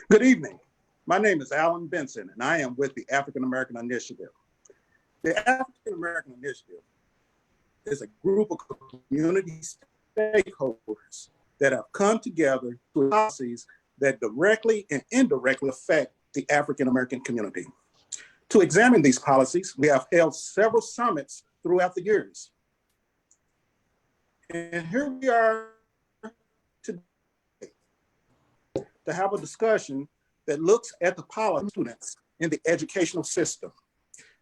Good evening. My name is Alan Benson, and I am with the African American Initiative. The African American Initiative is a group of community stakeholders that have come together to policies that directly and indirectly affect the African American community. To examine these policies, we have held several summits throughout the years. And here we are today to have a discussion that looks at the policy of students in the educational system.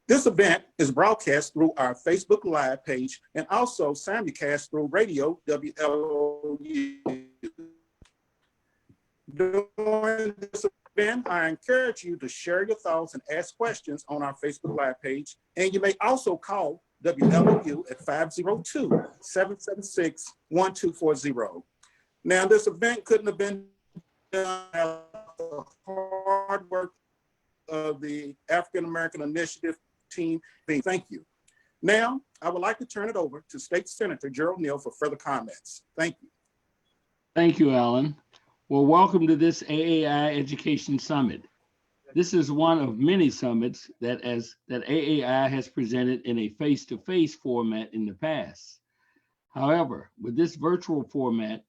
This event is broadcast through our Facebook Live page and also simulcast through radio WLOU. During this event, I encourage you to share your thoughts and ask questions on our Facebook Live page, and you may also call WLOU at 502-776-1240. Now, this event couldn't have been done without the hard work of the African American Initiative team. Thank you. Now, I would like to turn it over to State Senator Gerald Neal for further comments. Thank you. Thank you, Alan. Well, welcome to this AAI Education Summit. This is one of many summits that AAI has presented in a face-to-face format in the past. However, with this virtual format,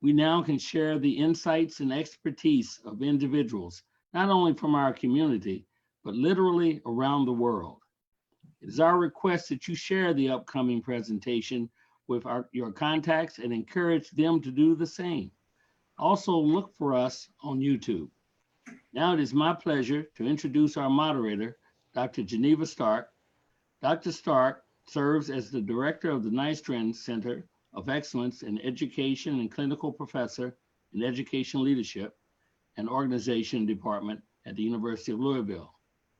we now can share the insights and expertise of individuals, not only from our community, but literally around the world. It is our request that you share the upcoming presentation with your contacts and encourage them to do the same. Also look for us on YouTube. Now it is my pleasure to introduce our moderator, Dr. Geneva Stark. Dr. Stark serves as the director of the Nystrom Center of Excellence in Education and clinical professor in Education Leadership and Organization Department at the University of Louisville.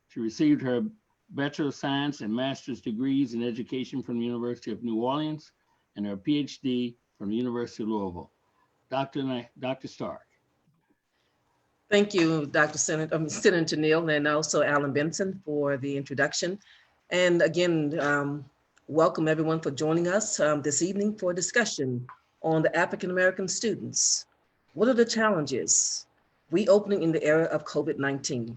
She received her Bachelor of Science and Master's degrees in Education from the University of New Orleans and her PhD from the University of Louisville. Dr. Stark. Thank you, Dr. Senator Neal, and also Alan Benson for the introduction. And again, welcome everyone for joining us this evening for a discussion on the African American students. What are the challenges? Reopening in the era of COVID-19.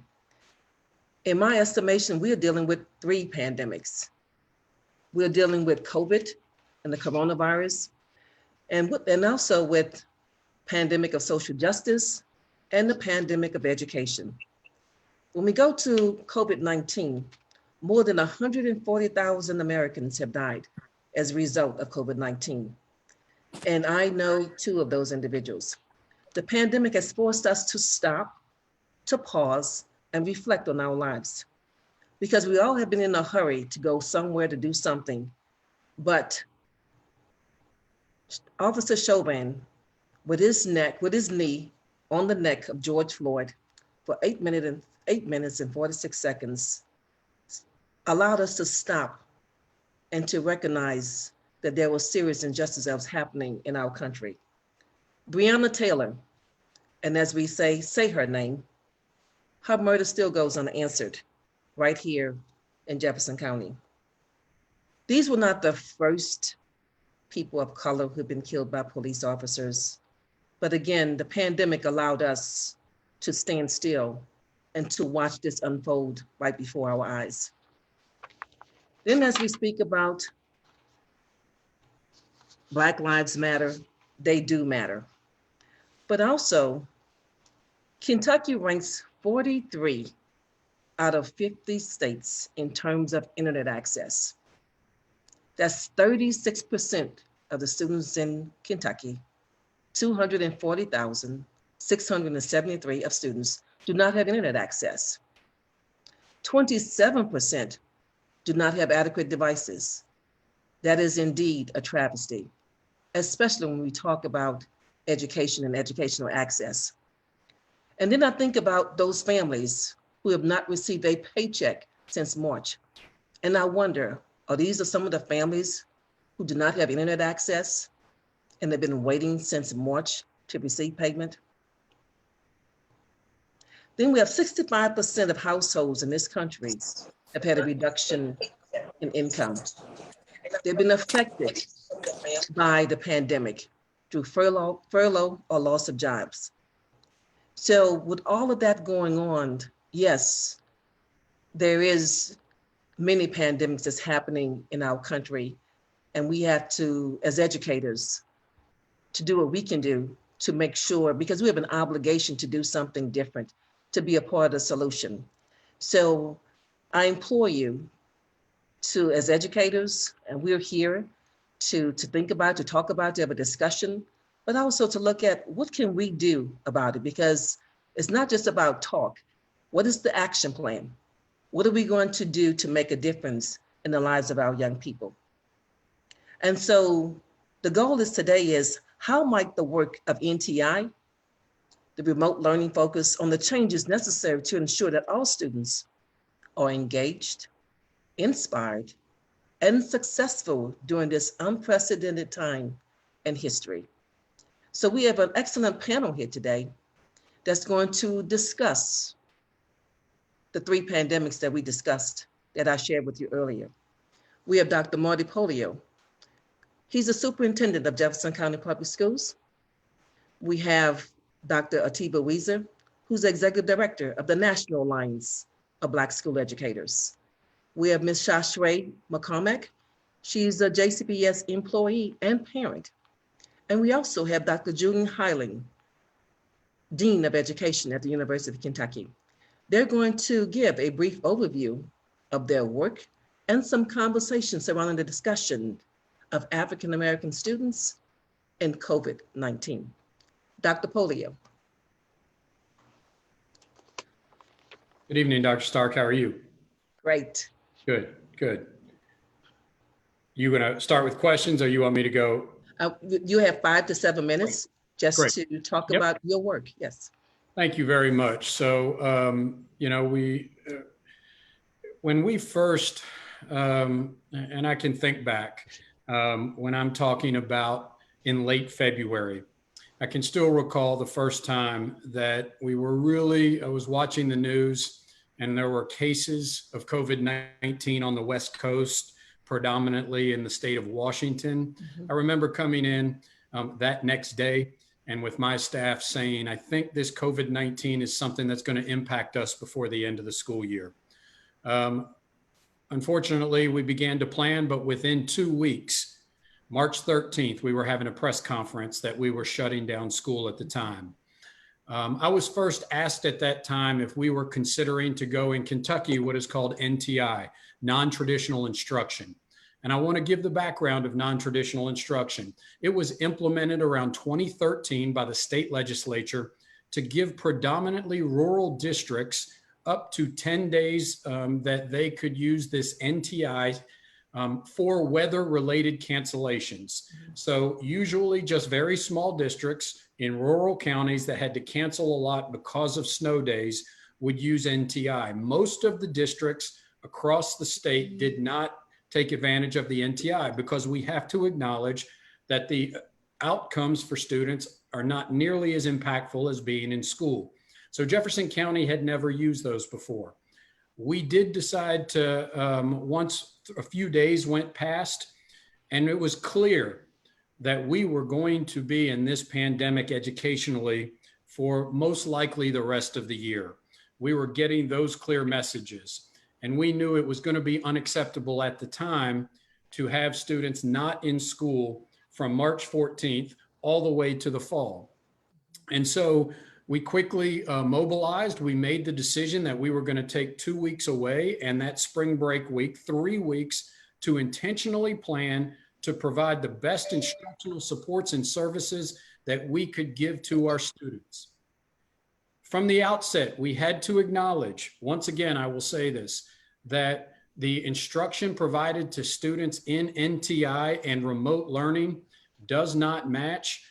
In my estimation, we are dealing with 3 pandemics. We're dealing with COVID and the coronavirus, and also with pandemic of social justice and the pandemic of education. When we go to COVID-19, more than 140,000 Americans have died as a result of COVID-19. And I know 2 of those individuals. The pandemic has forced us to stop, to pause, and reflect on our lives. Because we all have been in a hurry to go somewhere to do something. But Officer Chauvin, with his knee on the neck of George Floyd for 8 minutes and 46 seconds, allowed us to stop and to recognize that there was serious injustice that was happening in our country. Breonna Taylor, and as we say her name, her murder still goes unanswered right here in Jefferson County. These were not the first people of color who've been killed by police officers. But again, the pandemic allowed us to stand still and to watch this unfold right before our eyes. Then as we speak about Black Lives Matter, they do matter. But also, Kentucky ranks 43 out of 50 states in terms of internet access. That's 36% of the students in Kentucky. 240,673 of students do not have internet access. 27% do not have adequate devices. That is indeed a travesty, especially when we talk about education and educational access. And then I think about those families who have not received a paycheck since March. And I wonder, are these some of the families who do not have internet access and they've been waiting since March to receive payment? Then we have 65% of households in this country have had a reduction in income. They've been affected by the pandemic through furlough or loss of jobs. So with all of that going on, yes, there is many pandemics that's happening in our country, and we have to, as educators, to do what we can do to make sure, because we have an obligation to do something different, to be a part of the solution. So I implore you to, as educators, and we're here to think about, to talk about, to have a discussion, but also to look at what can we do about it, because it's not just about talk. What is the action plan? What are we going to do to make a difference in the lives of our young people? And so the goal is today is how might the work of NTI, the remote learning, focus on the changes necessary to ensure that all students are engaged, inspired, and successful during this unprecedented time in history. So we have an excellent panel here today that's going to discuss the three pandemics that we discussed that I shared with you earlier. We have Dr. Marty Polio. He's the superintendent of Jefferson County Public Schools. We have Dr. Atiba Weezer, who's the executive director of the National Alliance of Black School Educators. We have Ms. Shashray McCormack. She's a JCPS employee and parent. And we also have Dr. Julian Hiling, Dean of Education at the University of Kentucky. They're going to give a brief overview of their work and some conversations surrounding the discussion of African-American students and COVID-19. Dr. Polio. Good evening, Dr. Stark. How are you? Great. Good, good. You going to start with questions or you want me to go? You have 5 to 7 minutes just Great. to talk Yep. about your work. Yes. Thank you very much. So, when we first, and I can think back when I'm talking about in late February, I can still recall the first time that I was watching the news and there were cases of COVID-19 on the West Coast, predominantly in the state of Washington. Mm-hmm. I remember coming in that next day and with my staff saying, I think this COVID-19 is something that's going to impact us before the end of the school year. Unfortunately, we began to plan, but within 2 weeks, March 13th, we were having a press conference that we were shutting down school at the time. I was first asked at that time if we were considering to go in Kentucky, what is called NTI, non-traditional instruction. And I want to give the background of non-traditional instruction. It was implemented around 2013 by the state legislature to give predominantly rural districts up to 10 days that they could use this NTI for weather-related cancellations. So usually just very small districts in rural counties that had to cancel a lot because of snow days would use NTI. Most of the districts across the state did not take advantage of the NTI because we have to acknowledge that the outcomes for students are not nearly as impactful as being in school. So Jefferson County had never used those before. We did decide to, once a few days went past, and it was clear that we were going to be in this pandemic educationally for most likely the rest of the year. We were getting those clear messages, and we knew it was going to be unacceptable at the time to have students not in school from March 14th all the way to the fall. And so we quickly mobilized. We made the decision that we were going to take 2 weeks away and that spring break week, 3 weeks, to intentionally plan to provide the best instructional supports and services that we could give to our students. From the outset, we had to acknowledge, once again, I will say this, that the instruction provided to students in NTI and remote learning does not match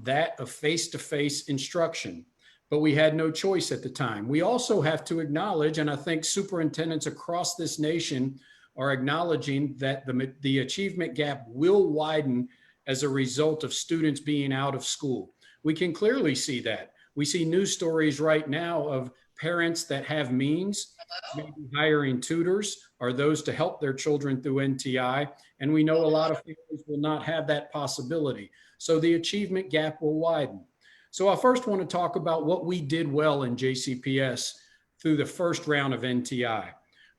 that of face-to-face instruction. But we had no choice at the time. We also have to acknowledge, and I think superintendents across this nation are acknowledging that the achievement gap will widen as a result of students being out of school. We can clearly see that. We see news stories right now of parents that have means, maybe hiring tutors or those to help their children through NTI. And we know a lot of families will not have that possibility. So the achievement gap will widen. So I first want to talk about what we did well in JCPS through the first round of NTI.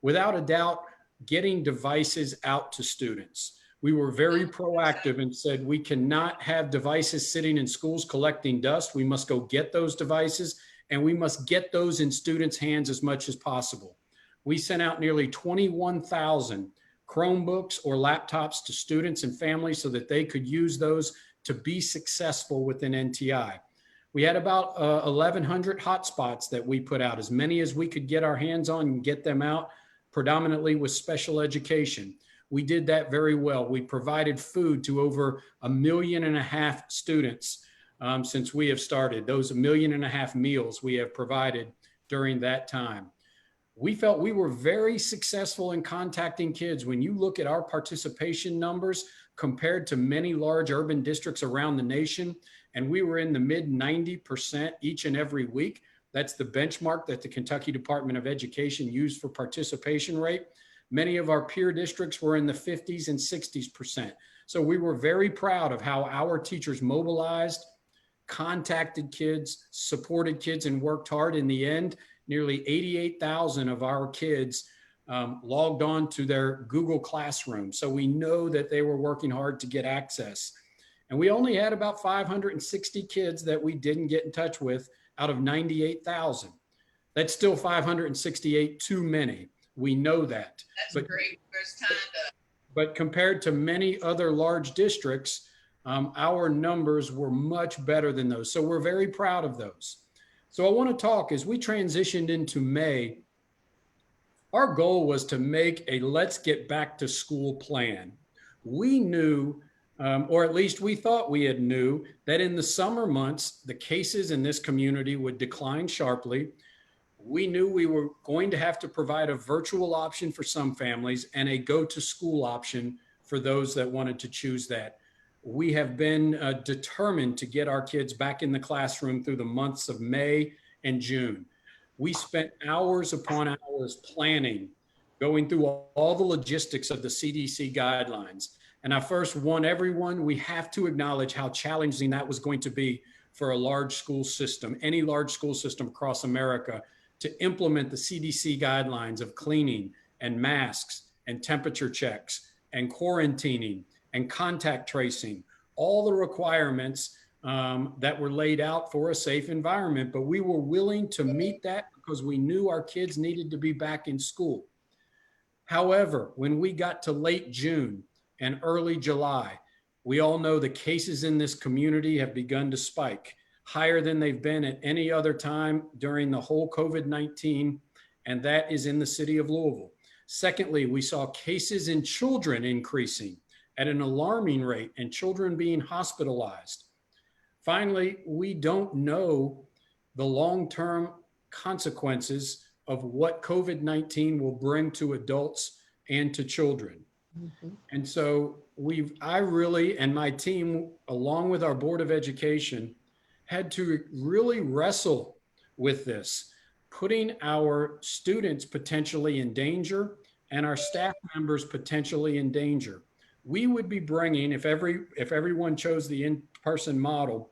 Without a doubt, getting devices out to students. We were very proactive and said we cannot have devices sitting in schools collecting dust. We must go get those devices, and we must get those in students' hands as much as possible. We sent out nearly 21,000 Chromebooks or laptops to students and families so that they could use those to be successful within NTI. We had about 1,100 hotspots that we put out, as many as we could get our hands on and get them out, predominantly with special education. We did that very well. We provided food to over 1.5 million students since we have started. Those 1.5 million meals we have provided during that time. We felt we were very successful in contacting kids. When you look at our participation numbers compared to many large urban districts around the nation, and we were in the mid 90% each and every week. That's the benchmark that the Kentucky Department of Education used for participation rate. Many of our peer districts were in the 50s and 60%. So we were very proud of how our teachers mobilized, contacted kids, supported kids, and worked hard. In the end, nearly 88,000 of our kids logged on to their Google Classroom. So we know that they were working hard to get access. And we only had about 560 kids that we didn't get in touch with out of 98,000. That's still 568 too many. We know that. That's great. First time to. But compared to many other large districts, our numbers were much better than those. So we're very proud of those. So I want to talk, as we transitioned into May, our goal was to make a let's get back to school plan. We knew, or at least we thought we had knew, that in the summer months, the cases in this community would decline sharply. We knew we were going to have to provide a virtual option for some families and a go to school option for those that wanted to choose that. We have been determined to get our kids back in the classroom through the months of May and June. We spent hours upon hours planning, going through all the logistics of the CDC guidelines. And I first want everyone, we have to acknowledge how challenging that was going to be for a large school system, any large school system across America, to implement the CDC guidelines of cleaning and masks and temperature checks and quarantining and contact tracing, all the requirements that were laid out for a safe environment. But we were willing to meet that because we knew our kids needed to be back in school. However, when we got to late June and early July, we all know the cases in this community have begun to spike, higher than they've been at any other time during the whole COVID-19, and that is in the city of Louisville. Secondly, we saw cases in children increasing at an alarming rate and children being hospitalized. Finally, we don't know the long-term consequences of what COVID-19 will bring to adults and to children. Mm-hmm. And so I really, and my team, along with our Board of Education, had to really wrestle with this, putting our students potentially in danger and our staff members potentially in danger. We would be bringing, if everyone chose the in-person model,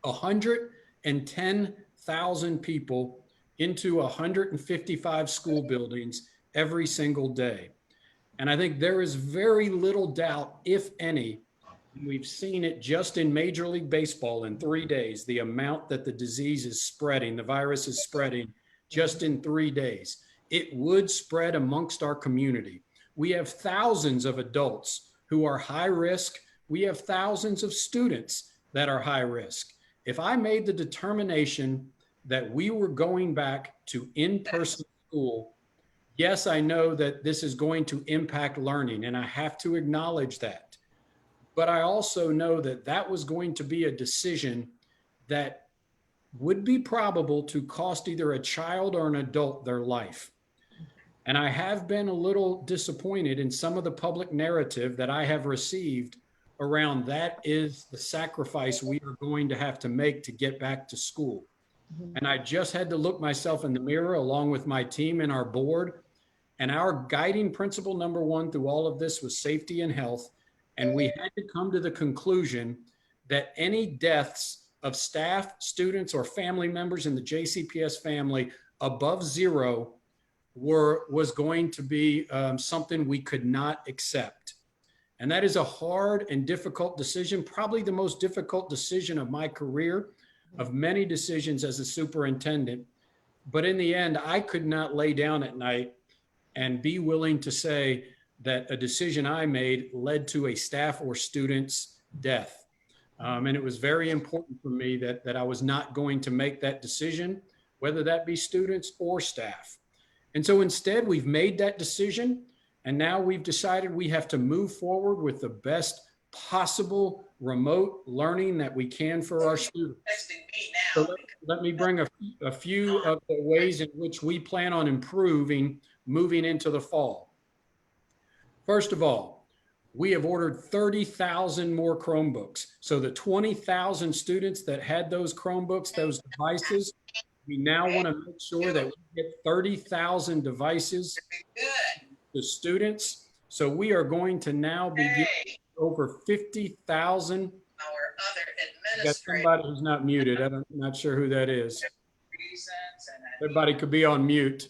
110,000 people into 155 school buildings every single day. And I think there is very little doubt, if any, and we've seen it just in Major League Baseball in 3 days, the amount that the disease is spreading, the virus is spreading just in 3 days. It would spread amongst our community. We have thousands of adults who are high risk. We have thousands of students that are high risk. If I made the determination that we were going back to in-person school, yes, I know that this is going to impact learning, and I have to acknowledge that. But I also know that that was going to be a decision that would be probable to cost either a child or an adult their life. And I have been a little disappointed in some of the public narrative that I have received around that is the sacrifice we are going to have to make to get back to school. Mm-hmm. And I just had to look myself in the mirror along with my team and our board. And our guiding principle number one through all of this was safety and health. And we had to come to the conclusion that any deaths of staff, students, or family members in the JCPS family above 0 was going to be something we could not accept. And that is a hard and difficult decision, probably the most difficult decision of my career, of many decisions as a superintendent. But in the end, I could not lay down at night and be willing to say that a decision I made led to a staff or student's death. And it was very important for me that I was not going to make that decision, whether that be students or staff. And so instead, we've made that decision. And now we've decided we have to move forward with the best possible remote learning that we can for our students. So let me bring a few of the ways in which we plan on improving moving into the fall. First of all, we have ordered 30,000 more Chromebooks. So the 20,000 students that had those Chromebooks, those devices, we now want to make sure that we get 30,000 devices to students. So we are going to now be giving over 50,000. Our other Got somebody who's not muted. I'm not sure who that is. Everybody could be on mute.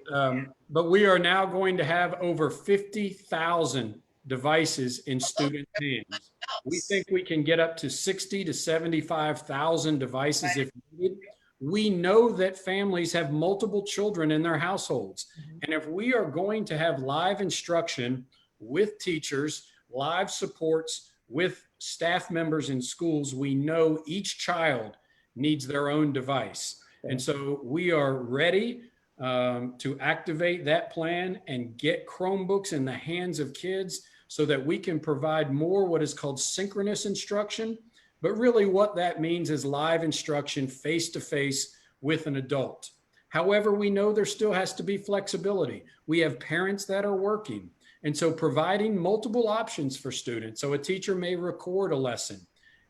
But we are now going to have over 50,000 devices in student hands. We think we can get up to 60 to 75,000 devices if needed. We know that families have multiple children in their households. And if we are going to have live instruction with teachers, live supports with staff members in schools, we know each child needs their own device. And so we are ready to activate that plan and get Chromebooks in the hands of kids so that we can provide more what is called synchronous instruction. But really what that means is live instruction face-to-face with an adult. However, we know there still has to be flexibility. We have parents that are working. And so providing multiple options for students. So a teacher may record a lesson,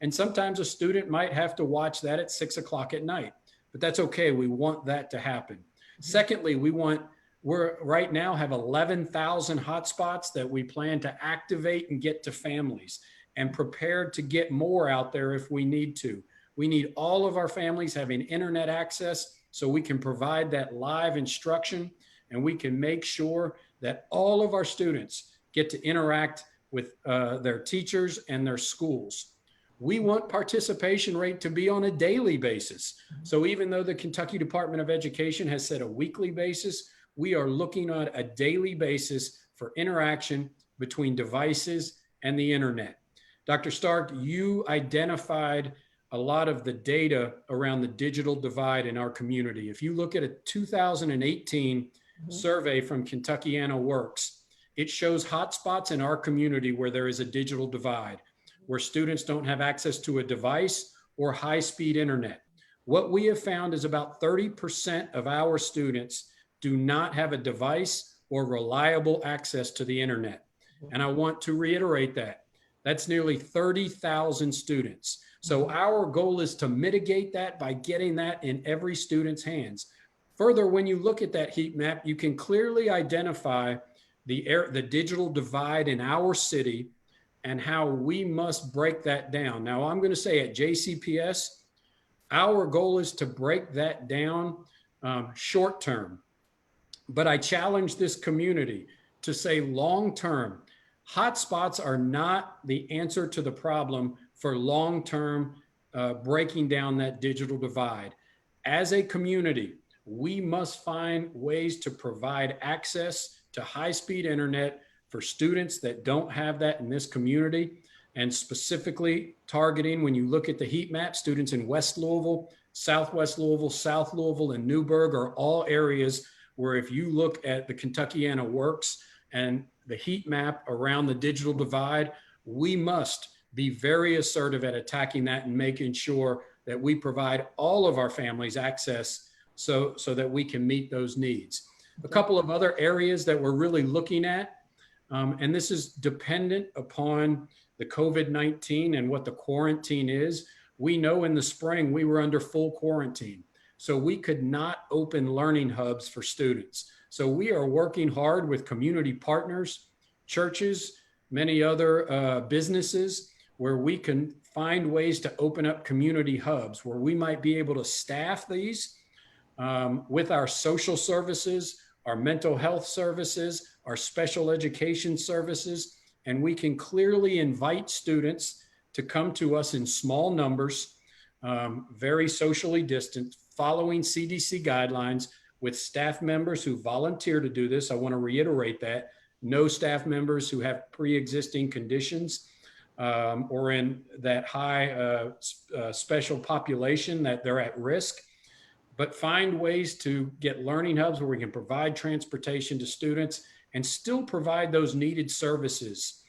and sometimes a student might have to watch that at 6 o'clock at night, but that's okay. We want that to happen. Secondly, we're right now have 11,000 hotspots that we plan to activate and get to families, and prepared to get more out there if we need to. We need all of our families having internet access so we can provide that live instruction, and we can make sure that all of our students get to interact with their teachers and their schools. We want participation rate to be on a daily basis. So even though the Kentucky Department of Education has set a weekly basis, we are looking at a daily basis for interaction between devices and the internet. Dr. Stark, you identified a lot of the data around the digital divide in our community. If you look at a 2018 survey from Kentuckiana Works, it shows hotspots in our community where there is a digital divide, where students don't have access to a device or high-speed internet. What we have found is about 30% of our students do not have a device or reliable access to the internet. And I want to reiterate that. That's nearly 30,000 students. So our goal is to mitigate that by getting that in every student's hands. Further, when you look at that heat map, you can clearly identify the digital divide in our city and how we must break that down. Now, I'm going to say at JCPS, our goal is to break that down short term. But I challenge this community to say long term. Hotspots are not the answer to the problem for long term breaking down that digital divide. As a community, we must find ways to provide access to high-speed internet for students that don't have that in this community, and specifically targeting, when you look at the heat map, students in West Louisville, Southwest Louisville, South Louisville, and Newburgh are all areas where if you look at the Kentuckiana Works and the heat map around the digital divide, we must be very assertive at attacking that and making sure that we provide all of our families access so that we can meet those needs. A couple of other areas that we're really looking at, and this is dependent upon the COVID-19 and what the quarantine is. We know in the spring we were under full quarantine, so we could not open learning hubs for students. So we are working hard with community partners, churches, many other businesses. where we can find ways to open up community hubs where we might be able to staff these with our social services, our mental health services, our special education services, and we can clearly invite students to come to us in small numbers, very socially distant, following CDC guidelines with staff members who volunteer to do this. I want to reiterate that. No staff members who have pre-existing conditions or in that high special population that they're at risk, but find ways to get learning hubs where we can provide transportation to students and still provide those needed services.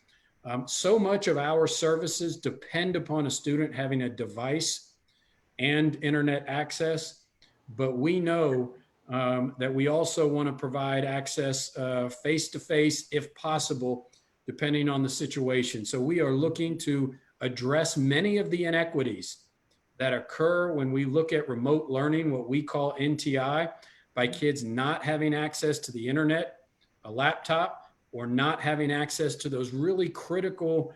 So much of our services depend upon a student having a device and internet access, but we know that we also want to provide access face-to-face if possible, depending on the situation. So we are looking to address many of the inequities that occur when we look at remote learning, what we call NTI, by kids not having access to the internet, a laptop, or not having access to those really critical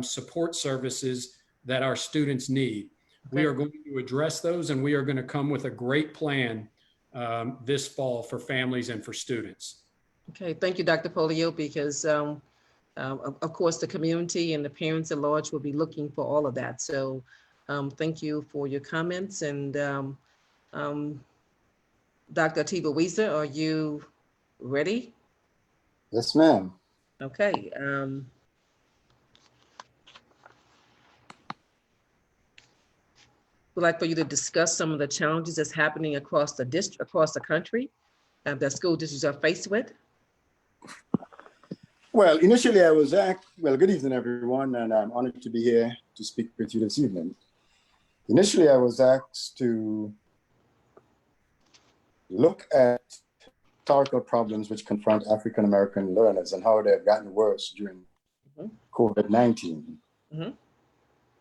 support services that our students need. Okay. We are going to address those, and we are going to come with a great plan this fall for families and for students. Okay, thank you, Dr. Polio, because of course the community and the parents at large will be looking for all of that. So thank you for your comments. And Dr. Atiba Weezer, are you ready? Yes, ma'am. Okay. We'd like for you to discuss some of the challenges that's happening across the district, across the country, that school districts are faced with. Well, initially I was asked, well, good evening, everyone, and I'm honored to be here to speak with you this evening. Initially, I was asked to look at historical problems which confront African-American learners and how they have gotten worse during COVID-19.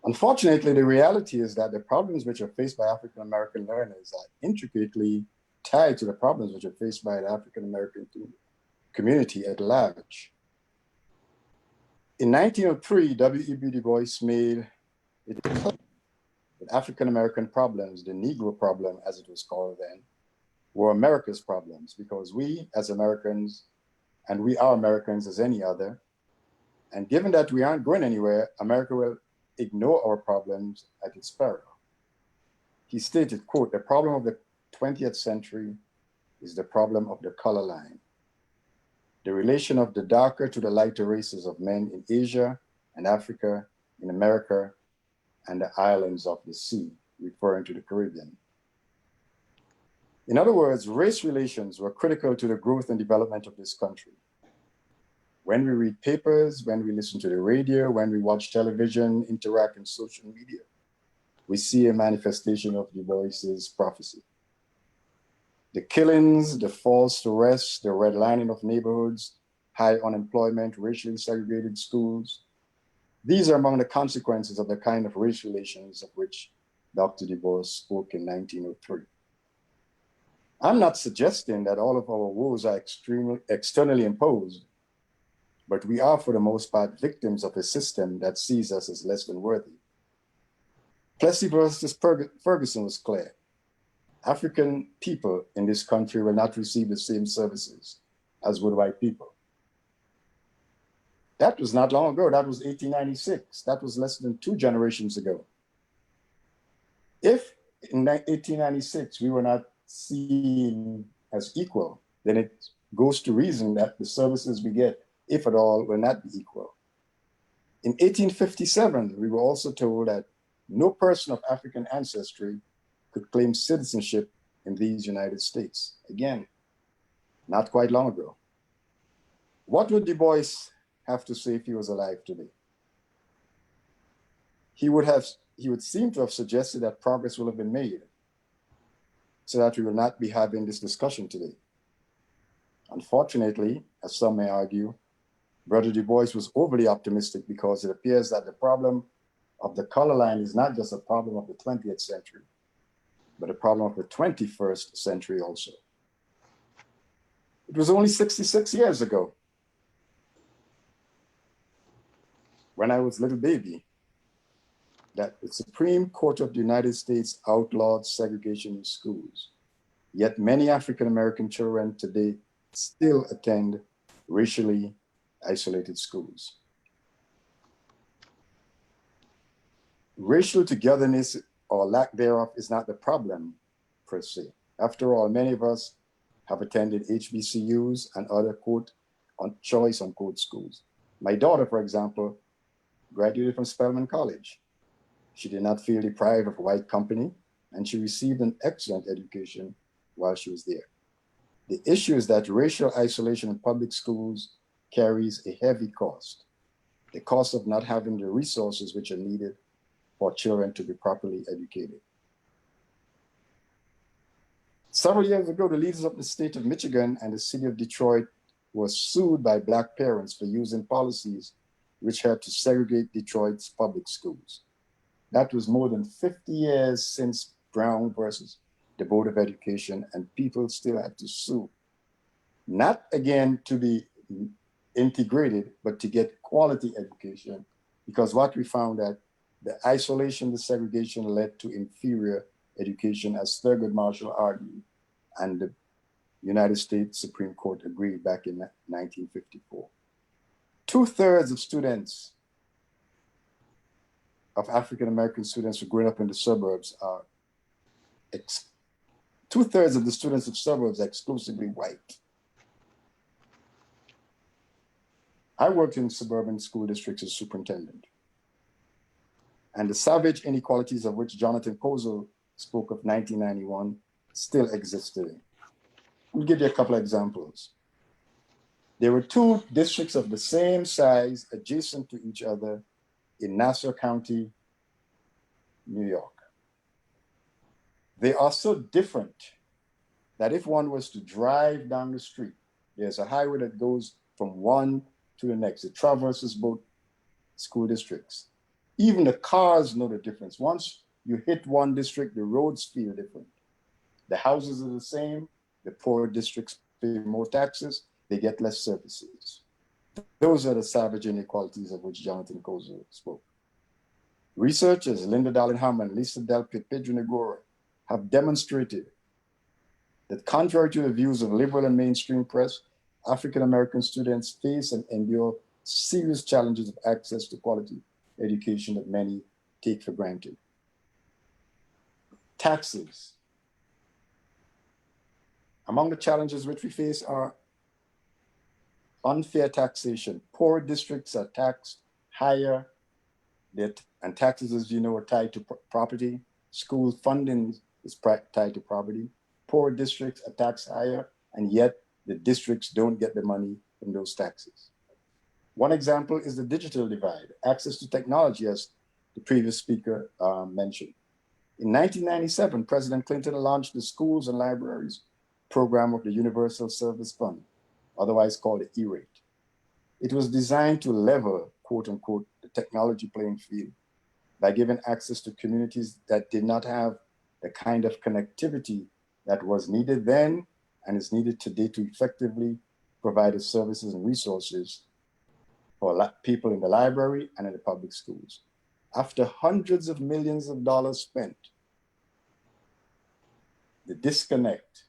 Unfortunately, the reality is that the problems which are faced by African-American learners are intricately tied to the problems which are faced by the African-American community at large. In 1903, W.E.B. Du Bois made it clear that African-American problems, the Negro problem as it was called then, were America's problems, because we as Americans, and we are Americans as any other, and given that we aren't going anywhere, America will ignore our problems at its peril. He stated, quote, "The problem of the 20th century is the problem of the color line, the relation of the darker to the lighter races of men in Asia and Africa, in America, and the islands of the sea," referring to the Caribbean. In other words, race relations were critical to the growth and development of this country. When we read papers, when we listen to the radio, when we watch television, interact in social media, we see a manifestation of Du Bois's prophecy. The killings, the false arrests, the redlining of neighborhoods, high unemployment, racially segregated schools, these are among the consequences of the kind of race relations of which Dr. Du Bois spoke in 1903. I'm not suggesting that all of our woes are externally imposed, but we are, for the most part, victims of a system that sees us as less than worthy. Plessy versus Ferguson was clear. African people in this country will not receive the same services as would white people. That was not long ago. That was 1896. That was less than 2 generations ago. If in 1896 we were not seen as equal, then it goes to reason that the services we get, if at all, will not be equal. In 1857, we were also told that no person of African ancestry could claim citizenship in these United States. Again, not quite long ago. What would Du Bois have to say if he was alive today? He would seem to have suggested that progress will have been made so that we will not be having this discussion today. Unfortunately, as some may argue, Brother Du Bois was overly optimistic because it appears that the problem of the color line is not just a problem of the 20th century, but a problem of the 21st century also. It was only 66 years ago, when I was a little baby, that the Supreme Court of the United States outlawed segregation in schools. Yet many African American children today still attend racially isolated schools. Racial togetherness or lack thereof is not the problem per se. After all, many of us have attended HBCUs and other quote on choice unquote schools. My daughter, for example, graduated from Spelman College. She did not feel deprived of white company, and she received an excellent education while she was there. The issue is that racial isolation in public schools carries a heavy cost, the cost of not having the resources which are needed for children to be properly educated. Several years ago, the leaders of the state of Michigan and the city of Detroit were sued by Black parents for using policies which had to segregate Detroit's public schools. That was more than 50 years since Brown versus the Board of Education, and people still had to sue. Not again to be integrated, but to get quality education, because what we found that the isolation, the segregation led to inferior education, as Thurgood Marshall argued, and the United States Supreme Court agreed back in 1954. 2/3 of students, of African-American students who grew up in the suburbs are, 2/3 of the students of suburbs are exclusively white. I worked in suburban school districts as superintendent. And the savage inequalities of which Jonathan Kozel spoke of 1991 still exist today. Let me give you a couple of examples. There were 2 districts of the same size adjacent to each other in Nassau County, New York. They are so different that if one was to drive down the street, there's a highway that goes from one to the next. It traverses both school districts. Even the cars know the difference. Once you hit one district, the roads feel different. The houses are the same. The poor districts pay more taxes. They get less services. Those are the savage inequalities of which Jonathan Kozel spoke. Researchers Linda Dallingham and Lisa Del Piedra have demonstrated that contrary to the views of liberal and mainstream press, African-American students face and endure serious challenges of access to quality education that many take for granted. Taxes. Among the challenges which we face are unfair taxation. Poor districts are taxed higher, and taxes, as you know, are tied to property. School funding is tied to property. Poor districts are taxed higher, and yet the districts don't get the money from those taxes. One example is the digital divide, access to technology, as the previous speaker mentioned. In 1997, President Clinton launched the Schools and Libraries program of the Universal Service Fund, otherwise called the E-rate. It was designed to level, quote unquote, the technology playing field by giving access to communities that did not have the kind of connectivity that was needed then and is needed today to effectively provide the services and resources for people in the library and in the public schools. After hundreds of millions of dollars spent, the disconnect,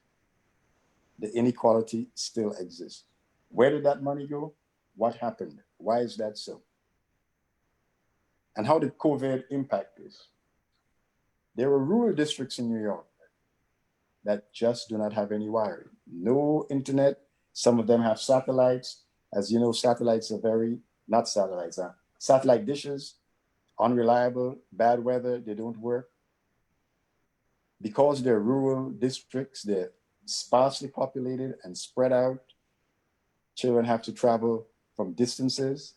the inequality still exists. Where did that money go? What happened? Why is that so? And how did COVID impact this? There were rural districts in New York that just do not have any wiring. No internet. Some of them have satellites. As you know, satellites are satellite dishes, unreliable, bad weather, they don't work. Because they're rural districts, they're sparsely populated and spread out. Children have to travel from distances.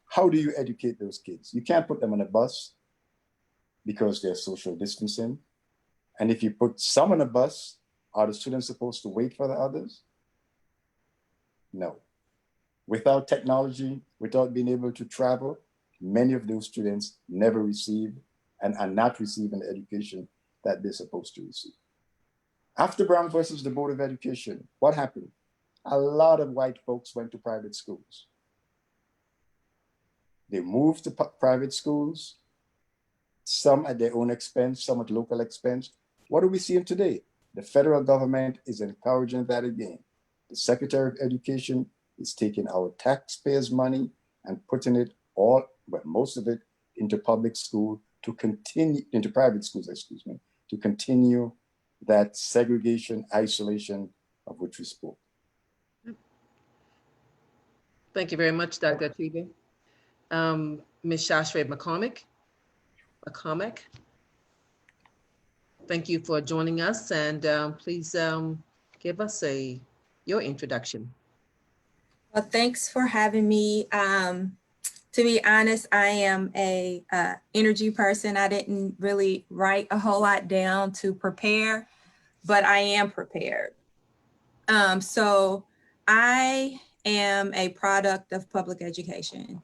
How do you educate those kids? You can't put them on a bus because they're social distancing. And if you put some on a bus, are the students supposed to wait for the others? No. Without technology, without being able to travel, many of those students never receive and are not receiving the education that they're supposed to receive. After Brown versus the Board of Education, what happened? A lot of white folks went to private schools. They moved to private schools some at their own expense, some at local expense. What are we seeing today? The federal government is encouraging that again. The Secretary of Education is taking our taxpayers' money and putting it all, but most of it, into public school to continue, into private schools, excuse me, to continue that segregation, isolation of which we spoke. Thank you very much, Dr. Achieve. Ms. Shashre McCormick. Thank you for joining us, and please give us your introduction. Well, thanks for having me. To be honest, I am a energy person. I didn't really write a whole lot down to prepare, but I am prepared. So I am a product of public education.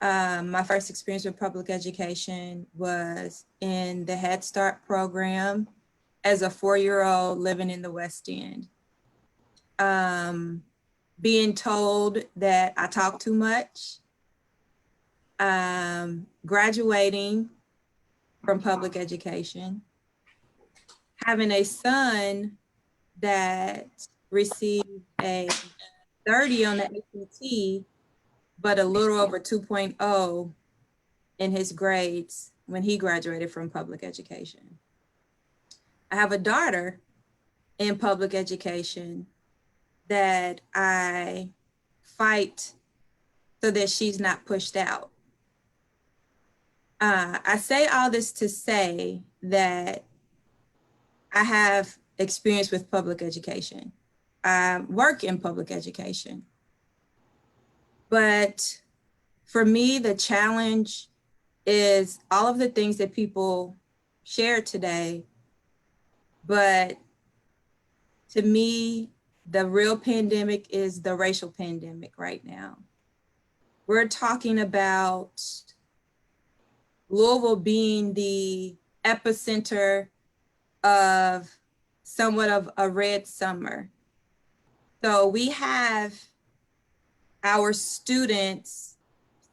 My first experience with public education was in the Head Start program as a 4-year-old living in the West End. Being told that I talk too much, graduating from public education, having a son that received a 30 on the ACT, but a little over 2.0 in his grades when he graduated from public education. I have a daughter in public education that I fight so that she's not pushed out. I say all this to say that I have experience with public education. I work in public education. But for me, the challenge is all of the things that people shared today. But to me, the real pandemic is the racial pandemic right now. We're talking about Louisville being the epicenter of somewhat of a red summer. So we have our students,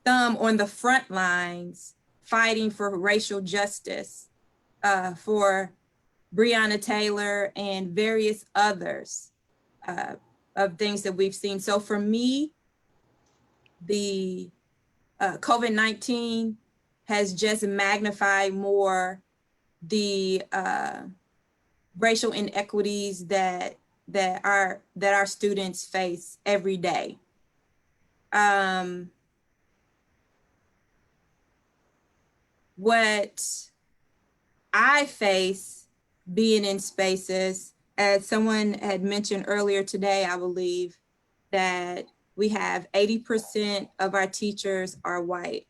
some on the front lines, fighting for racial justice, for Breonna Taylor and various others of things that we've seen. So for me, the COVID-19 has just magnified more the racial inequities that our students face every day. What I face being in spaces, as someone had mentioned earlier today, I believe that we have 80% of our teachers are white.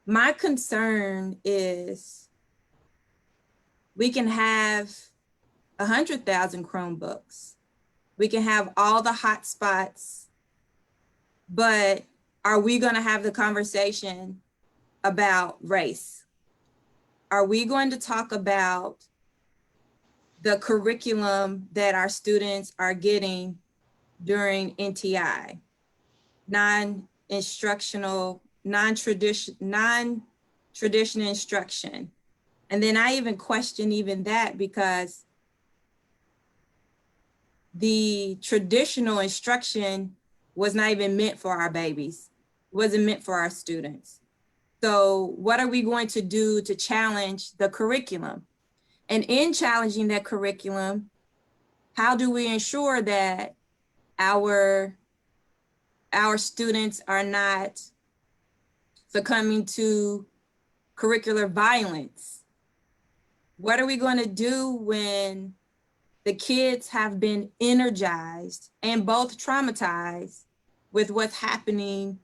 My concern is we can have 100,000 Chromebooks. We can have all the hotspots, but are we going to have the conversation about race? Are we going to talk about the curriculum that our students are getting during NTI, non-traditional instruction? And then I even question even that, because the traditional instruction was not even meant for our babies, wasn't meant for our students. So what are we going to do to challenge the curriculum? And in challenging that curriculum, how do we ensure that our students are not succumbing to curricular violence? What are we going to do when the kids have been energized and both traumatized with what's happening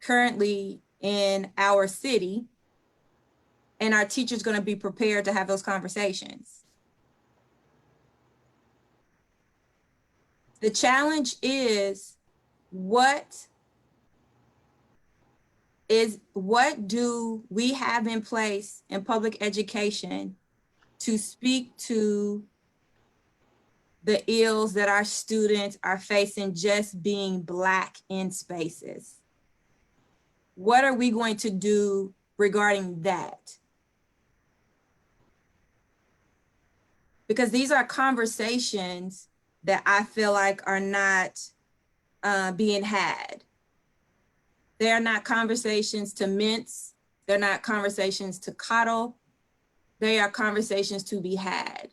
currently in our city, and our teachers going to be prepared to have those conversations? The challenge is what do we have in place in public education to speak to the ills that our students are facing just being Black in spaces? What are we going to do regarding that? Because these are conversations that I feel like are not being had. They are not conversations to mince. They're not conversations to coddle. They are conversations to be had.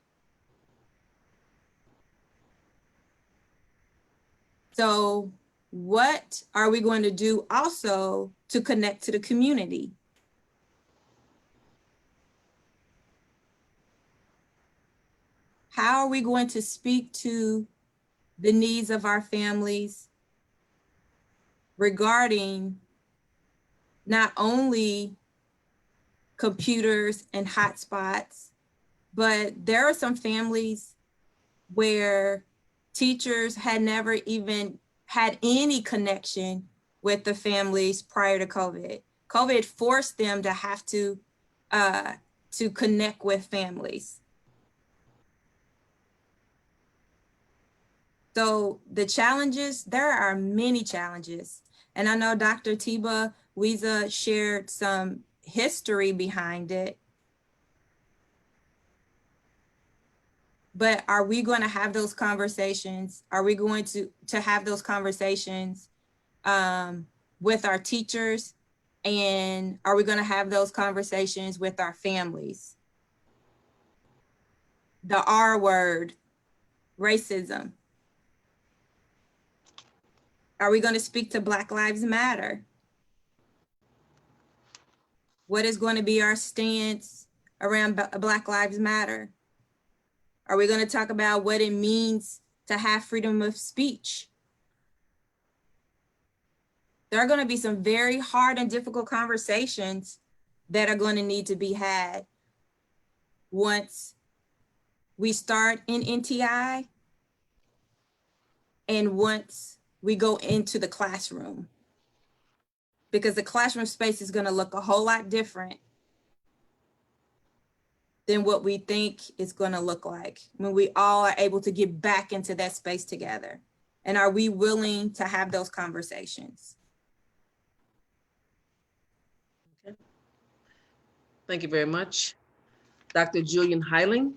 So what are we going to do also to connect to the community? How are we going to speak to the needs of our families regarding not only computers and hotspots, but there are some families where teachers had never even had any connection with the families prior to COVID. COVID forced them to have to connect with families. So the challenges, there are many challenges. And I know Dr. Tiba Wiesa shared some history behind it. But are we going to have those conversations? Are we going to have those conversations with our teachers? And are we going to have those conversations with our families? The R word, racism. Are we going to speak to Black Lives Matter? What is going to be our stance around Black Lives Matter? Are we going to talk about what it means to have freedom of speech? There are going to be some very hard and difficult conversations that are going to need to be had once we start in NTI and once we go into the classroom, because the classroom space is going to look a whole lot different than what we think it's going to look like when we all are able to get back into that space together. And are we willing to have those conversations? Okay. Thank you very much. Dr. Julian Heiling.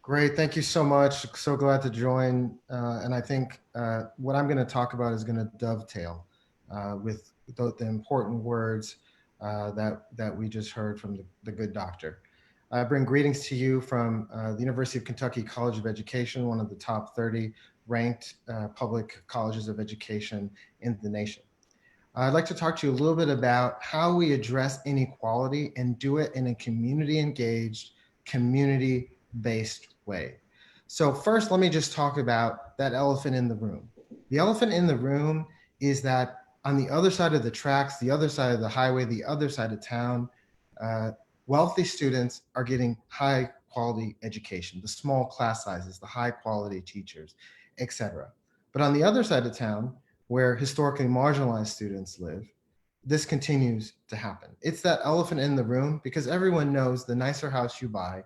Great, thank you so much. So glad to join. And I think what I'm going to talk about is going to dovetail with the important words that we just heard from the good doctor. I bring greetings to you from the University of Kentucky College of Education, one of the top 30 ranked public colleges of education in the nation. I'd like to talk to you a little bit about how we address inequality and do it in a community engaged, community-based way. So first, let me just talk about that elephant in the room. The elephant in the room is that on the other side of the tracks, the other side of the highway, the other side of town, wealthy students are getting high quality education, the small class sizes, the high quality teachers, etc. But on the other side of town, where historically marginalized students live, this continues to happen. It's that elephant in the room because everyone knows the nicer house you buy,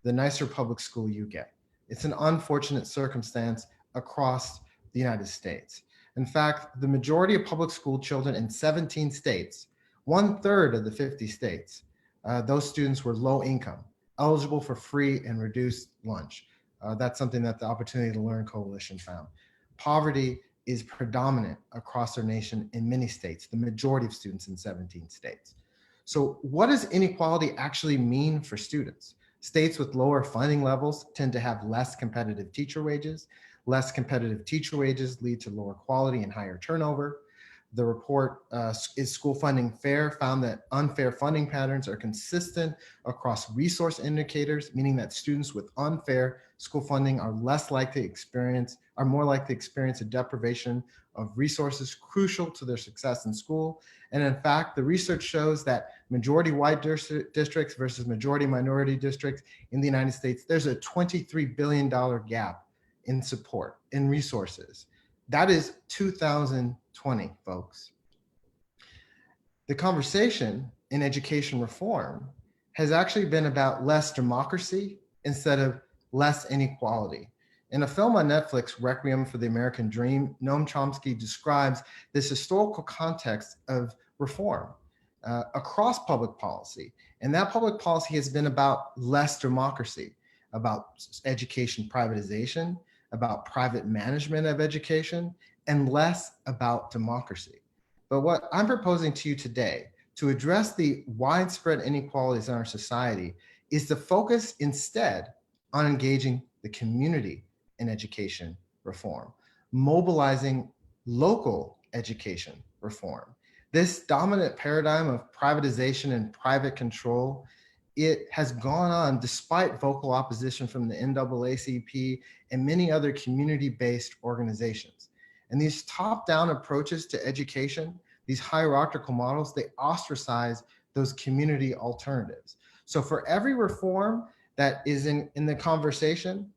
the nicer public school you get. It's an unfortunate circumstance across the United States. In fact, the majority of public school children in 17 states, 1/3 of the 50 states, those students were low income, eligible for free and reduced lunch. That's something that the Opportunity to Learn Coalition found. Poverty is predominant across our nation in many states, the majority of students in 17 states. So what does inequality actually mean for students? States with lower funding levels tend to have less competitive teacher wages. Less competitive teacher wages lead to lower quality and higher turnover. The report, Is School Funding Fair, found that unfair funding patterns are consistent across resource indicators, meaning that students with unfair school funding are more likely to experience a deprivation of resources crucial to their success in school. And in fact, the research shows that majority white districts versus majority minority districts in the United States, there's a $23 billion gap in support, in resources. That is 2020, folks. The conversation in education reform has actually been about less democracy instead of less inequality. In a film on Netflix, Requiem for the American Dream, Noam Chomsky describes this historical context of reform across public policy. And that public policy has been about less democracy, about education privatization, about private management of education, and less about democracy. But what I'm proposing to you today to address the widespread inequalities in our society is to focus instead on engaging the community in education reform, mobilizing local education reform. This dominant paradigm of privatization and private control, it has gone on despite vocal opposition from the NAACP and many other community-based organizations. And these top-down approaches to education, these hierarchical models, they ostracize those community alternatives. So for every reform that is in the conversation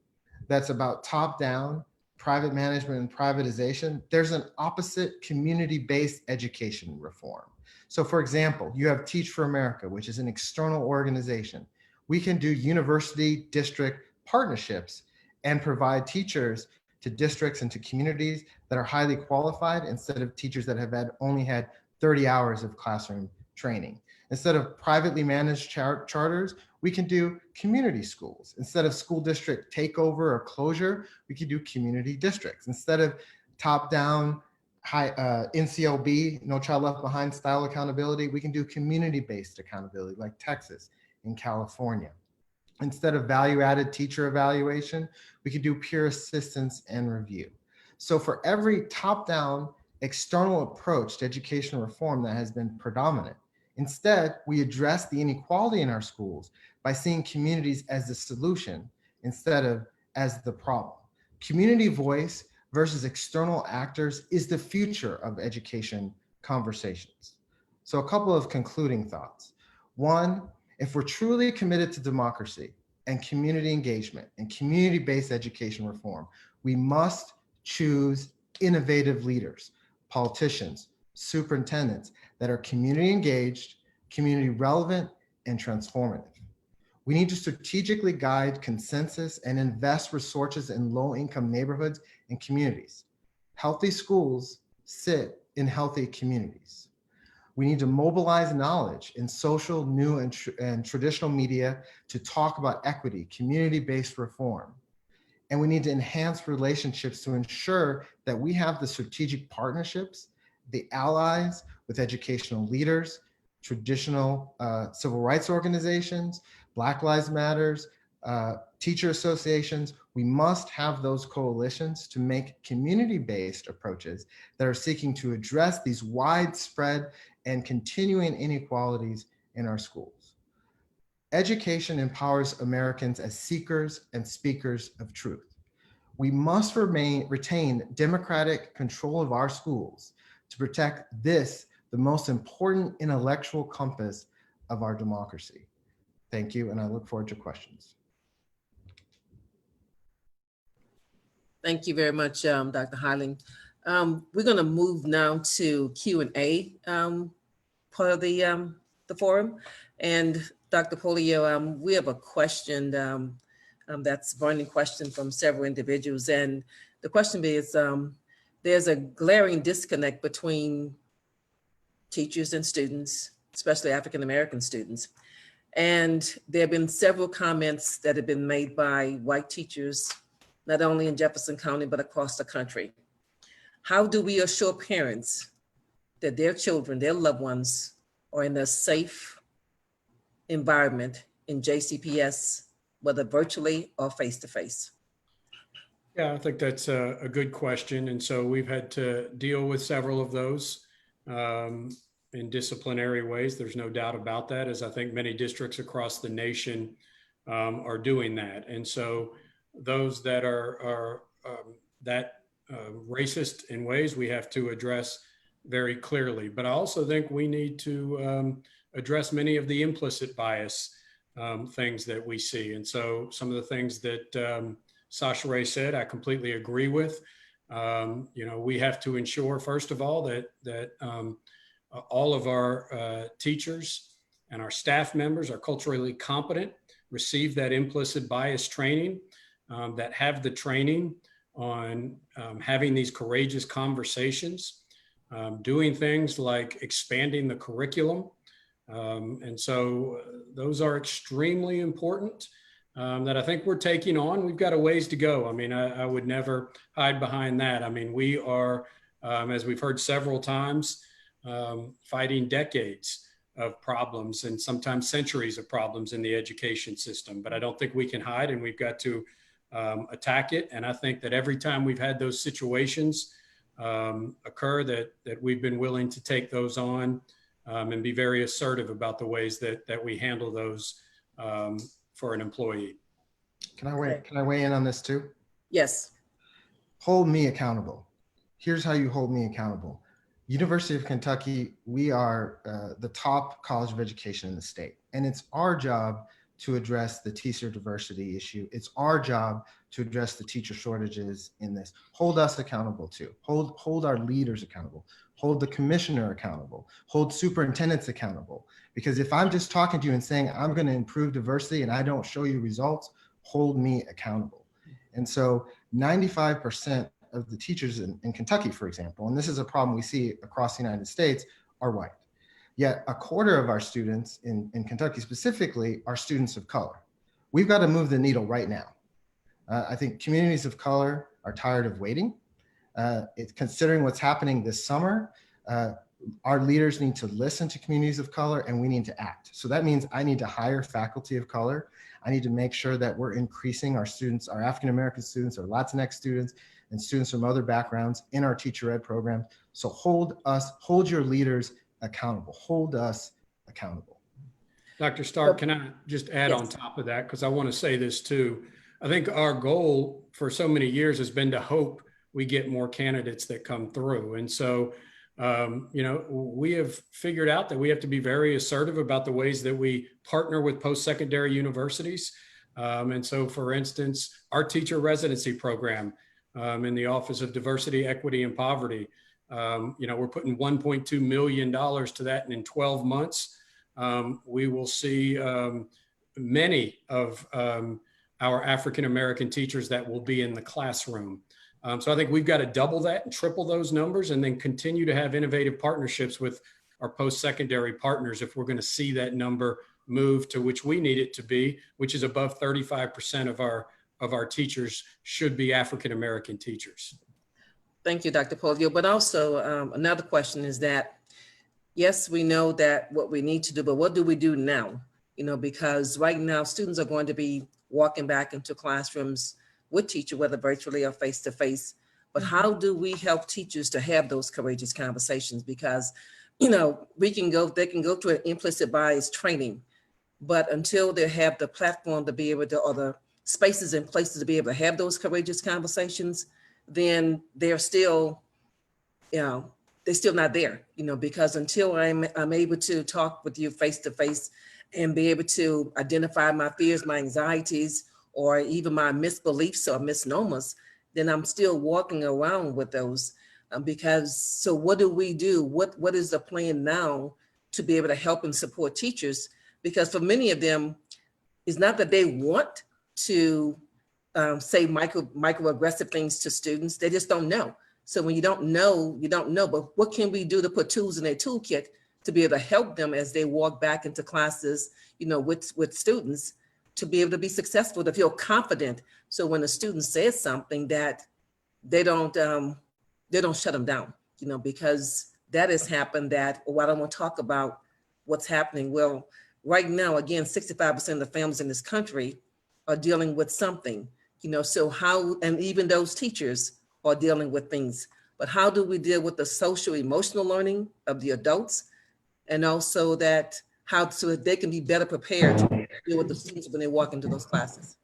that's about top-down, private management and privatization, there's an opposite community-based education reform. So for example, you have Teach for America, which is an external organization. We can do university district partnerships and provide teachers to districts and to communities that are highly qualified instead of teachers that have only had 30 hours of classroom training. Instead of privately managed charters, we can do community schools. Instead of school district takeover or closure, we can do community districts. Instead of top-down NCLB, No Child Left Behind style accountability, we can do community-based accountability like Texas and California. Instead of value-added teacher evaluation, we could do peer assistance and review. So for every top-down external approach to education reform that has been predominant, instead, we address the inequality in our schools by seeing communities as the solution instead of as the problem. Community voice versus external actors is the future of education conversations. So a couple of concluding thoughts. One, if we're truly committed to democracy and community engagement and community-based education reform, we must choose innovative leaders, politicians, superintendents that are community engaged, community relevant, and transformative. We need to strategically guide consensus and invest resources in low-income neighborhoods and communities. Healthy schools sit in healthy communities. We need to mobilize knowledge in social, new, and traditional media to talk about equity, community-based reform. And we need to enhance relationships to ensure that we have the strategic partnerships, the allies with educational leaders, traditional civil rights organizations, Black Lives Matters, teacher associations. We must have those coalitions to make community-based approaches that are seeking to address these widespread and continuing inequalities in our schools. Education empowers Americans as seekers and speakers of truth. We must retain democratic control of our schools to protect this, the most important intellectual compass of our democracy. Thank you, and I look forward to questions. Thank you very much, Dr. Hiling. We're going to move now to Q&A part of the forum. And Dr. Polio, we have a question that's a burning question from several individuals. And the question is, there's a glaring disconnect between teachers and students, especially African-American students. And there have been several comments that have been made by white teachers, not only in Jefferson County, but across the country. How do we assure parents that their children, their loved ones, are in a safe environment in JCPS, whether virtually or face-to-face? Yeah, I think that's a good question. And so we've had to deal with several of those in disciplinary ways. There's no doubt about that, as I think many districts across the nation are doing that. And so those that are racist in ways we have to address very clearly. But I also think we need to address many of the implicit bias things that we see. And so some of the things that Sasha Ray said, I completely agree with. We have to ensure, first of all, that all of our teachers and our staff members are culturally competent, receive that implicit bias training, that have the training on having these courageous conversations doing things like expanding the curriculum. And so those are extremely important that I think we're taking on. We've got a ways to go. I mean, I would never hide behind that. I mean, we are, as we've heard several times, fighting decades of problems and sometimes centuries of problems in the education system. But I don't think we can hide, and we've got to attack it. And I think that every time we've had those situations occur, that we've been willing to take those on and be very assertive about the ways that we handle those for an employee. Can I weigh in on this too? Yes. Hold me accountable. Here's how you hold me accountable. University of Kentucky, we are the top college of education in the state. And it's our job to address the teacher diversity issue. It's our job to address the teacher shortages in this. Hold us accountable too. Hold our leaders accountable. Hold the commissioner accountable. Hold superintendents accountable. Because if I'm just talking to you and saying, I'm going to improve diversity and I don't show you results, hold me accountable. And so 95% of the teachers in Kentucky, for example, and this is a problem we see across the United States, are white. Yet a quarter of our students in Kentucky specifically are students of color. We've got to move the needle right now. I think communities of color are tired of waiting. Considering what's happening this summer, our leaders need to listen to communities of color and we need to act. So that means I need to hire faculty of color. I need to make sure that we're increasing our students, our African-American students, our Latinx students, and students from other backgrounds in our teacher ed program. So hold your leaders accountable. Hold us accountable. Dr. Stark, can I just add on top of that? Because I want to say this too. I think our goal for so many years has been to hope we get more candidates that come through. And so, we have figured out that we have to be very assertive about the ways that we partner with post-secondary universities. And so, for instance, our teacher residency program in the Office of Diversity, Equity, and Poverty, we're putting $1.2 million to that, and in 12 months, we will see many of our African-American teachers that will be in the classroom. So I think we've got to double that and triple those numbers, and then continue to have innovative partnerships with our post-secondary partners if we're going to see that number move to which we need it to be, which is above 35% of our teachers should be African-American teachers. Thank you, Dr. Polio. But also another question is that, yes, we know that what we need to do, but what do we do now? Because right now students are going to be walking back into classrooms with teacher, whether virtually or face-to-face, but how do we help teachers to have those courageous conversations? Because, they can go through an implicit bias training, but until they have the platform to be able to, or the spaces and places to be able to have those courageous conversations, then they're still, they're still not there, because until I'm able to talk with you face-to-face and be able to identify my fears, my anxieties, or even my misbeliefs or misnomers, then I'm still walking around with those. So what do we do? What is the plan now to be able to help and support teachers? Because for many of them, it's not that they want to say microaggressive things to students, they just don't know. So when you don't know, you don't know, but what can we do to put tools in their toolkit to be able to help them as they walk back into classes, with students, to be able to be successful, to feel confident. So when a student says something, that they don't shut them down, because that has happened. That, I don't want to talk about what's happening. Well, right now, again, 65% of the families in this country are dealing with something, so how, and even those teachers are dealing with things, but how do we deal with the social emotional learning of the adults? And also so that they can be better prepared to deal with the students when they walk into those classes.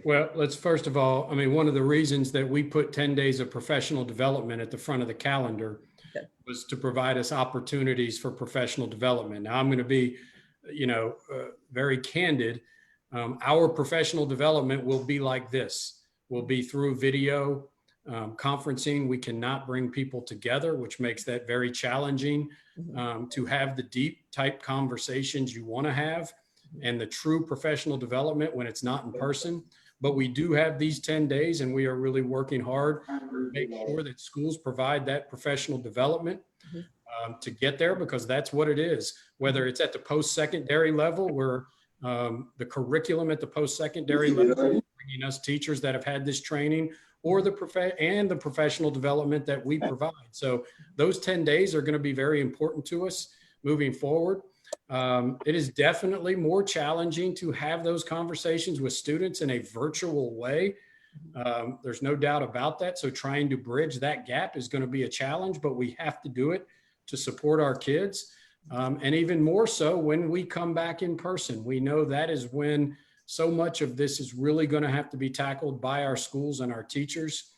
Well, let's first of all, one of the reasons that we put 10 days of professional development at the front of the calendar was to provide us opportunities for professional development. Now I'm going to be, very candid. Our professional development will be like this. Will be through video conferencing. We cannot bring people together, which makes that very challenging to have the deep type conversations you want to have and the true professional development when it's not in person but we do have these 10 days and we are really working hard to make sure that schools provide that professional development to get there, because that's what it is. Whether it's at the post-secondary level, where the curriculum at the post-secondary level is bringing us teachers that have had this training, or the professional development that we provide. So those 10 days are going to be very important to us moving forward. It is definitely more challenging to have those conversations with students in a virtual way. There's no doubt about that. So trying to bridge that gap is going to be a challenge, but we have to do it to support our kids. And even more so when we come back in person. We know that is when so much of this is really going to have to be tackled by our schools and our teachers,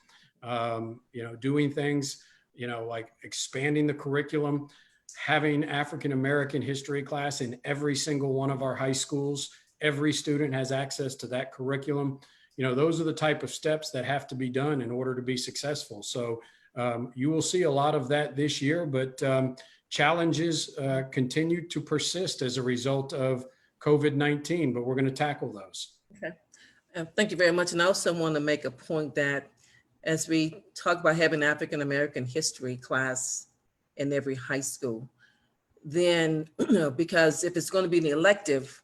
doing things, like expanding the curriculum, having African-American history class in every single one of our high schools. Every student has access to that curriculum. Those are the type of steps that have to be done in order to be successful. So you will see a lot of that this year, but challenges continue to persist as a result of COVID-19, but we're going to tackle those. Okay. Thank you very much. And I also want to make a point that as we talk about having African-American history class in every high school, then, because if it's going to be an elective,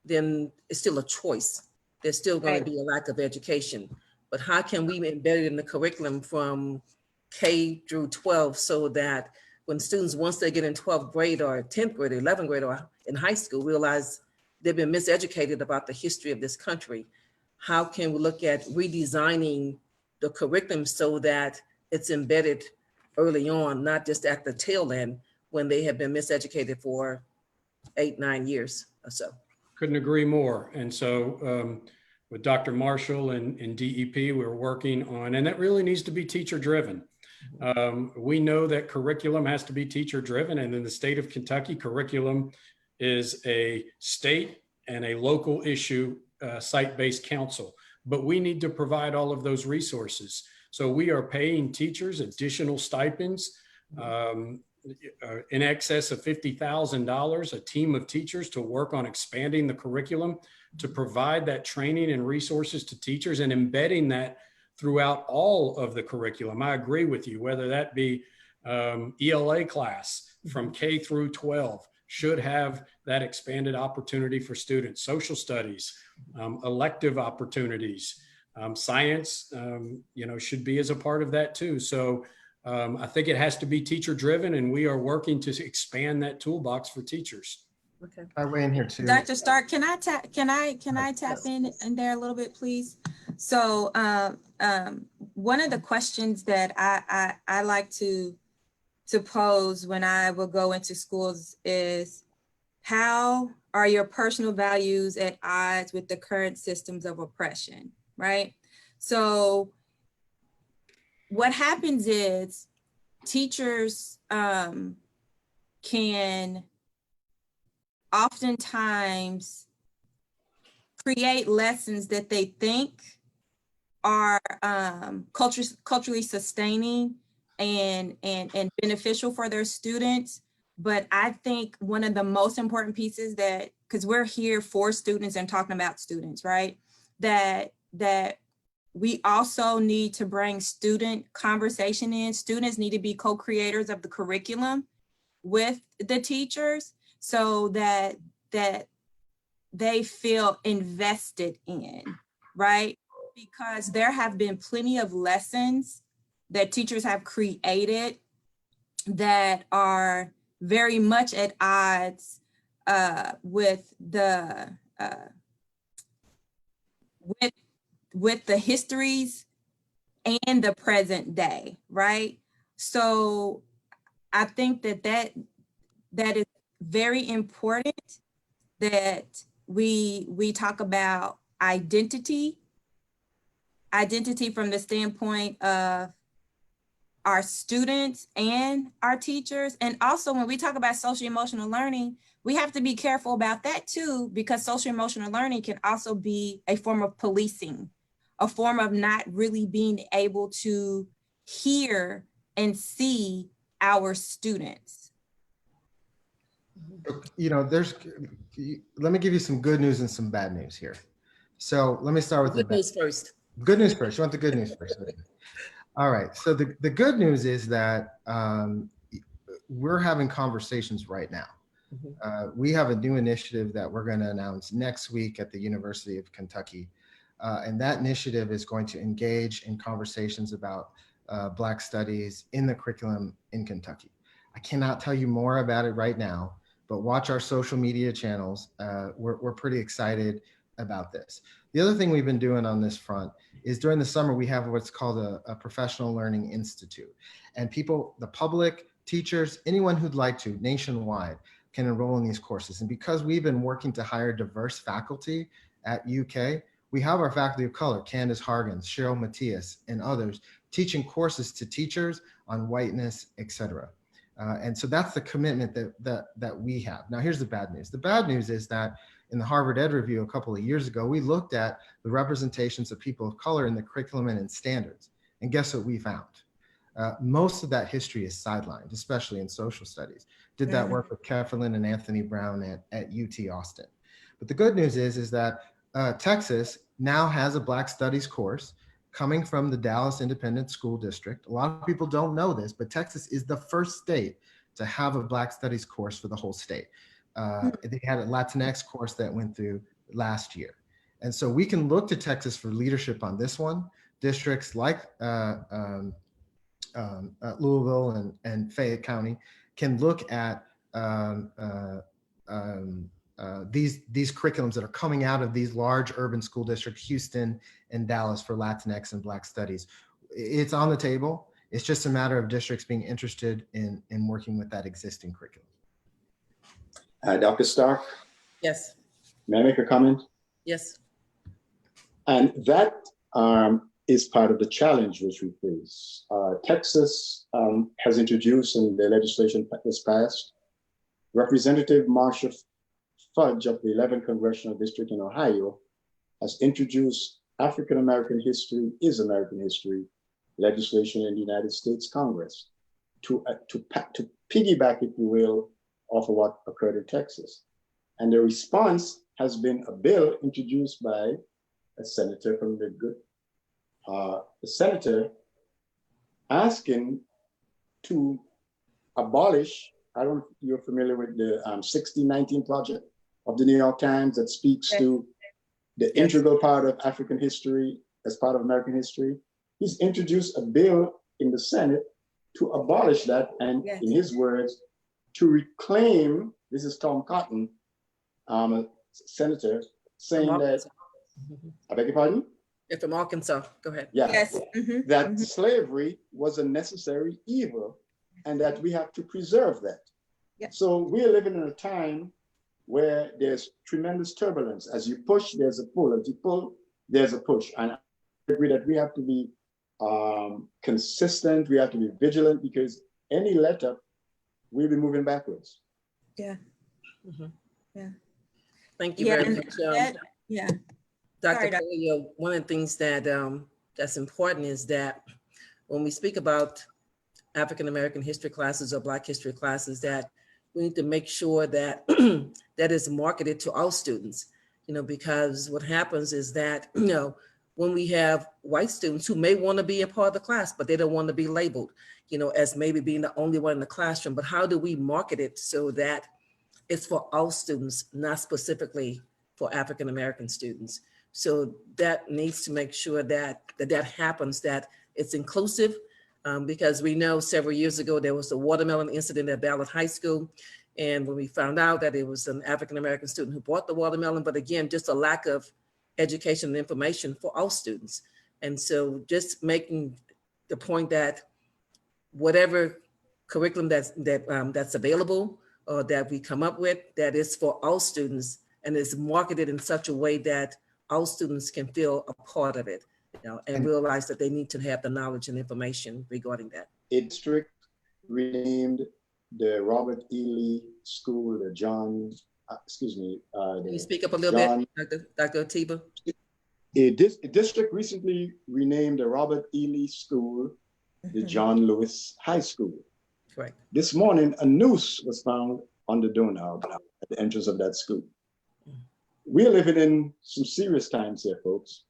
then it's still a choice. There's still going to be a lack of education. But how can we embed it in the curriculum from K through 12 so that when students, once they get in 12th grade or 10th grade, or 11th grade, or in high school, realize they've been miseducated about the history of this country? How can we look at redesigning the curriculum so that it's embedded early on, not just at the tail end when they have been miseducated for 8-9 years or so? Couldn't agree more. And so with Dr. Marshall and DEP, we're working on, and that really needs to be teacher driven. We know that curriculum has to be teacher driven, and in the state of Kentucky, curriculum is a state and a local issue, site-based council, but we need to provide all of those resources. So we are paying teachers additional stipends in excess of $50,000, a team of teachers to work on expanding the curriculum, to provide that training and resources to teachers and embedding that throughout all of the curriculum. I agree with you, whether that be ELA class from K through 12 should have that expanded opportunity for students, social studies, elective opportunities, science, should be as a part of that too. So I think it has to be teacher driven, and we are working to expand that toolbox for teachers. Okay. I weigh in here too. Dr. Stark, can I tap in there a little bit, please? So one of the questions that I like to pose when I will go into schools is, how are your personal values at odds with the current systems of oppression, right? So what happens is teachers can oftentimes create lessons that they think are culturally sustaining and beneficial for their students. But I think one of the most important pieces that, because we're here for students and talking about students, right? That we also need to bring student conversation in. Students need to be co-creators of the curriculum with the teachers so that they feel invested in, right? Because there have been plenty of lessons that teachers have created that are very much at odds with the with the histories and the present day, right? So I think that is very important, that we talk about identity from the standpoint of our students and our teachers. And also when we talk about social emotional learning, we have to be careful about that too, because social emotional learning can also be a form of policing, a form of not really being able to hear and see our students. Let me give you some good news and some bad news here. So let me start with Good the news first. good news first. You want the good news first? Okay. All right. So the good news is that we're having conversations right now. We have a new initiative that we're going to announce next week at the University of Kentucky. And that initiative is going to engage in conversations about Black studies in the curriculum in Kentucky. I cannot tell you more about it right now, but watch our social media channels. We're pretty excited about this. The other thing we've been doing on this front is during the summer, we have what's called a professional learning institute. And people, the public, teachers, anyone who'd like to nationwide can enroll in these courses. And because we've been working to hire diverse faculty at UK, we have our faculty of color, Candace Hargens, Cheryl Matias, and others teaching courses to teachers on whiteness, et cetera. And so that's the commitment that we have. Now, here's the bad news. The bad news is that in the Harvard Ed Review a couple of years ago, we looked at the representations of people of color in the curriculum and in standards. And guess what we found? Most of that history is sidelined, especially in social studies. Did that work with Kefferlin and Anthony Brown at UT Austin. But the good news is that Texas now has a Black Studies course coming from the Dallas Independent School District. A lot of people don't know this, but Texas is the first state to have a Black Studies course for the whole state. They had a Latinx course that went through last year. And so we can look to Texas for leadership on this one. Districts like Louisville and Fayette County can look at these curriculums that are coming out of these large urban school districts, Houston and Dallas, for Latinx and Black studies. It's on the table. It's just a matter of districts being interested in working with that existing curriculum. Dr. Stark, Yes. may I make a comment? Yes. And that is part of the challenge which we face. Texas has introduced, in the legislation that was passed, Representative Marsha Fudge of the 11th Congressional District in Ohio has introduced African American History is American History legislation in the United States Congress to piggyback, if you will, off of what occurred in Texas. And the response has been a bill introduced by a senator from the senator asking to abolish, I don't know if you're familiar with the 1619 Project of the New York Times that speaks to the integral part of African history as part of American history. He's introduced a bill in the Senate to abolish that, and in his words, to reclaim, this is Tom Cotton, a senator, saying that, I beg your pardon? You're from Arkansas, go ahead. Yeah, Yes. that slavery was a necessary evil and that we have to preserve that. Yeah. So we're living in a time where there's tremendous turbulence. As you push, there's a pull. As you pull, there's a push. And I agree that we have to be consistent. We have to be vigilant, because any let up, we'll be moving backwards. Yeah. Yeah. Thank you very much. Yeah. Dr. Coelho, one of the things that that's important is that when we speak about African American history classes or Black history classes, that we need to make sure that that is marketed to all students, because what happens is that, when we have white students who may want to be a part of the class, but they don't want to be labeled, as maybe being the only one in the classroom, but how do we market it so that it's for all students, not specifically for African American students? So that needs to make sure that happens, that it's inclusive, because we know several years ago there was a watermelon incident at Ballard High School. And when we found out that it was an African American student who bought the watermelon, but again, just a lack of education and information for all students. And so just making the point that whatever curriculum that's available or that we come up with, that is for all students and is marketed in such a way that all students can feel a part of it, and realize that they need to have the knowledge and information regarding that. District renamed the Robert E. Lee School, the John, Can you speak up a little bit, Dr. Atiba? A district recently renamed the Robert E. Lee School, the John Lewis High School. Correct. This morning, a noose was found on the doorknob at the entrance of that school. we're living in some serious times here, folks.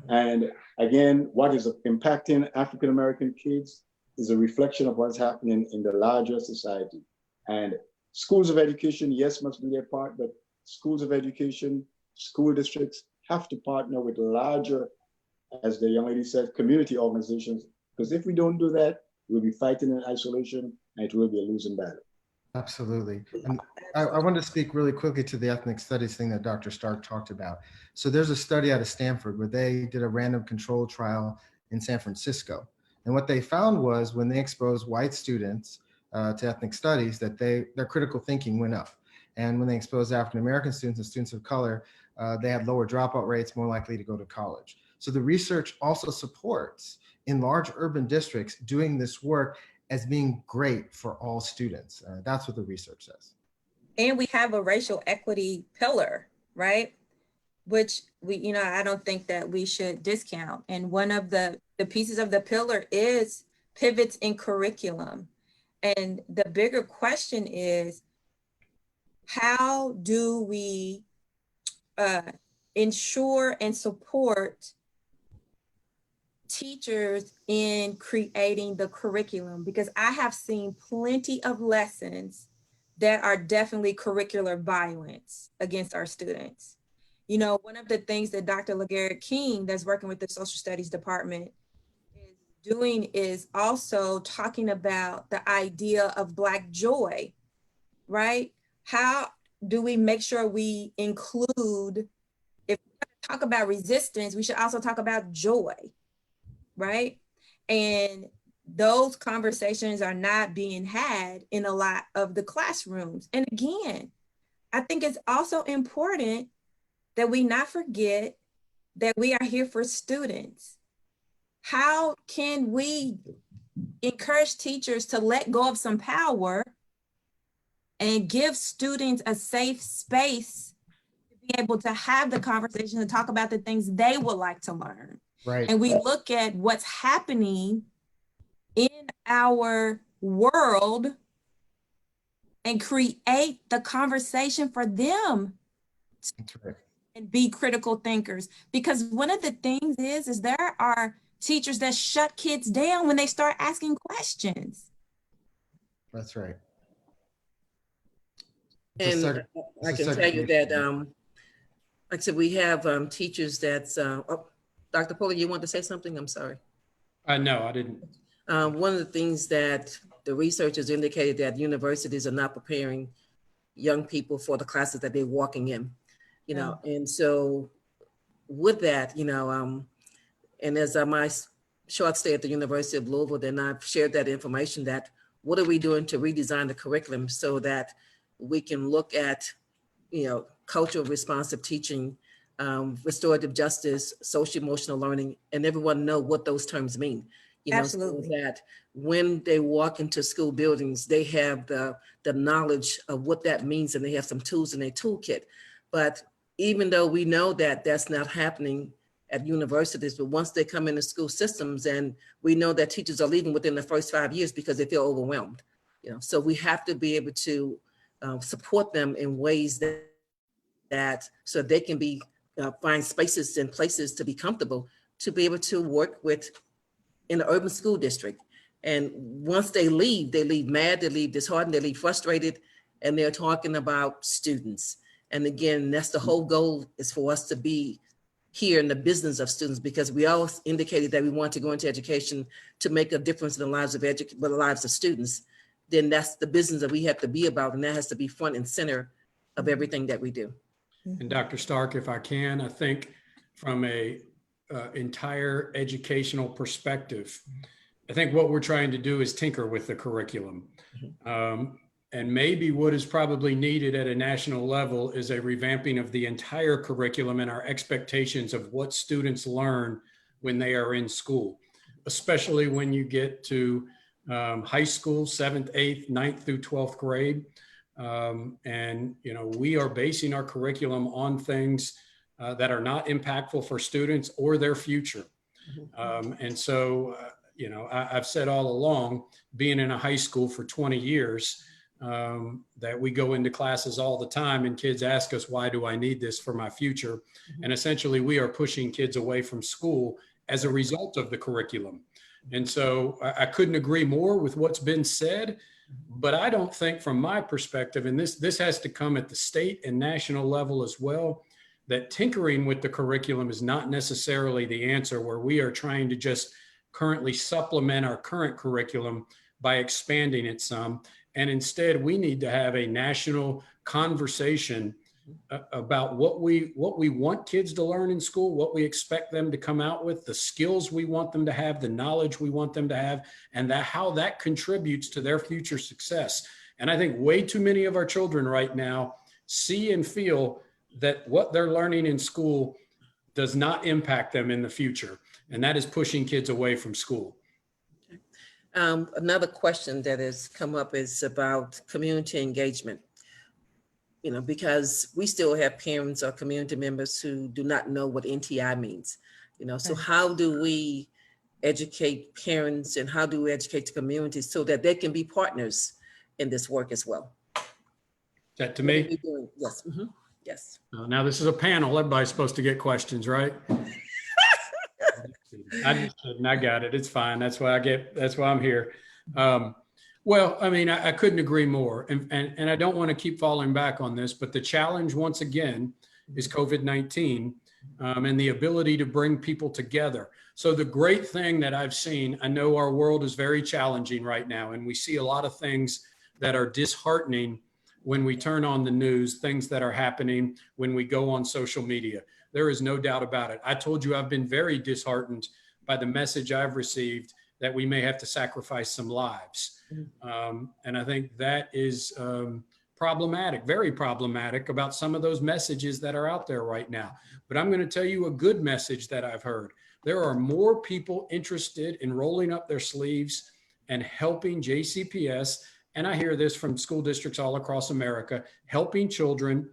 And again, what is impacting African-American kids is a reflection of what's happening in the larger society. And schools of education, yes, must do their part, but schools of education, school districts have to partner with larger, as the young lady said, community organizations, because if we don't do that, we'll be fighting in isolation and it will be a losing battle. Absolutely. And I want to speak really quickly to the ethnic studies thing that Dr. Stark talked about. So there's a study out of Stanford where they did a random control trial in San Francisco. And what they found was when they exposed white students to ethnic studies, that their critical thinking went up. And when they exposed African-American students and students of color, they had lower dropout rates, more likely to go to college. So the research also supports in large urban districts doing this work as being great for all students. That's what the research says. And we have a racial equity pillar, right? Which we, I don't think that we should discount. And one of the pieces of the pillar is pivots in curriculum. And the bigger question is, how do we ensure and support teachers in creating the curriculum? Because I have seen plenty of lessons that are definitely curricular violence against our students. One of the things that Dr. LaGarrett King, that's working with the social studies department, is doing is also talking about the idea of Black joy, right? How do we make sure we include, if we talk about resistance, we should also talk about joy, right? And those conversations are not being had in a lot of the classrooms. And again, I think it's also important that we not forget that we are here for students. How can we encourage teachers to let go of some power and give students a safe space to be able to have the conversation and talk about the things they would like to learn? Right. And we look at what's happening in our world and create the conversation for them. That's right. And be critical thinkers. Because one of the things is there are teachers that shut kids down when they start asking questions. That's right. And I can tell you that, like I said, we have teachers that's, Dr. Puller, you want to say something? I'm sorry. No, I didn't. One of the things that the researchers indicated that universities are not preparing young people for the classes that they're walking in, and so with that, and as my short stay at the University of Louisville, then I've shared that information that what are we doing to redesign the curriculum so that we can look at, cultural responsive teaching, restorative justice, social emotional learning, and everyone know what those terms mean. Absolutely. So that when they walk into school buildings, they have the knowledge of what that means and they have some tools in their toolkit. But even though we know that that's not happening at universities, but once they come into school systems, and we know that teachers are leaving within the first 5 years because they feel overwhelmed, so we have to be able to support them in ways that so they can be find spaces and places to be comfortable to be able to work with in the urban school district. And once they leave mad, they leave disheartened, they leave frustrated, and they're talking about students. And again, that's the whole goal, is for us to be here in the business of students, because we all indicated that we want to go into education to make a difference in the lives of students. Then that's the business that we have to be about, and that has to be front and center of everything that we do. And Dr. Stark, if I can, I think from a entire educational perspective, I think what we're trying to do is tinker with the curriculum. And maybe what is probably needed at a national level is a revamping of the entire curriculum and our expectations of what students learn when they are in school, especially when you get to high school, 7th, 8th, 9th through 12th grade. And, we are basing our curriculum on things that are not impactful for students or their future. And so, I've said all along, being in a high school for 20 years, that we go into classes all the time and kids ask us, why do I need this for my future? And essentially we are pushing kids away from school as a result of the curriculum. And so I couldn't agree more with what's been said, but I don't think from my perspective, and this has to come at the state and national level as well, that tinkering with the curriculum is not necessarily the answer, where we are trying to just currently supplement our current curriculum by expanding it some. And instead, we need to have a national conversation about what we want kids to learn in school, what we expect them to come out with, the skills we want them to have, the knowledge we want them to have, and how that contributes to their future success. And I think way too many of our children right now see and feel that what they're learning in school does not impact them in the future. And that is pushing kids away from school. Another question that has come up is about community engagement. You know, because we still have parents or community members who do not know what NTI means. You know, so how do we educate parents and how do we educate the community so that they can be partners in this work as well? Is that to me? Yes. Yes. Now this is a panel. Everybody's supposed to get questions, right? I got it. It's fine. That's why I'm here. Well, I mean, I couldn't agree more. And I don't want to keep falling back on this, but the challenge once again is COVID-19 and the ability to bring people together. So the great thing that I've seen, I know our world is very challenging right now, and we see a lot of things that are disheartening when we turn on the news, things that are happening when we go on social media. There is no doubt about it. I told you I've been very disheartened by the message I've received that we may have to sacrifice some lives. And I think that is problematic, very problematic about some of those messages that are out there right now. But I'm going to tell you a good message that I've heard. There are more people interested in rolling up their sleeves and helping JCPS, and I hear this from school districts all across America, helping children,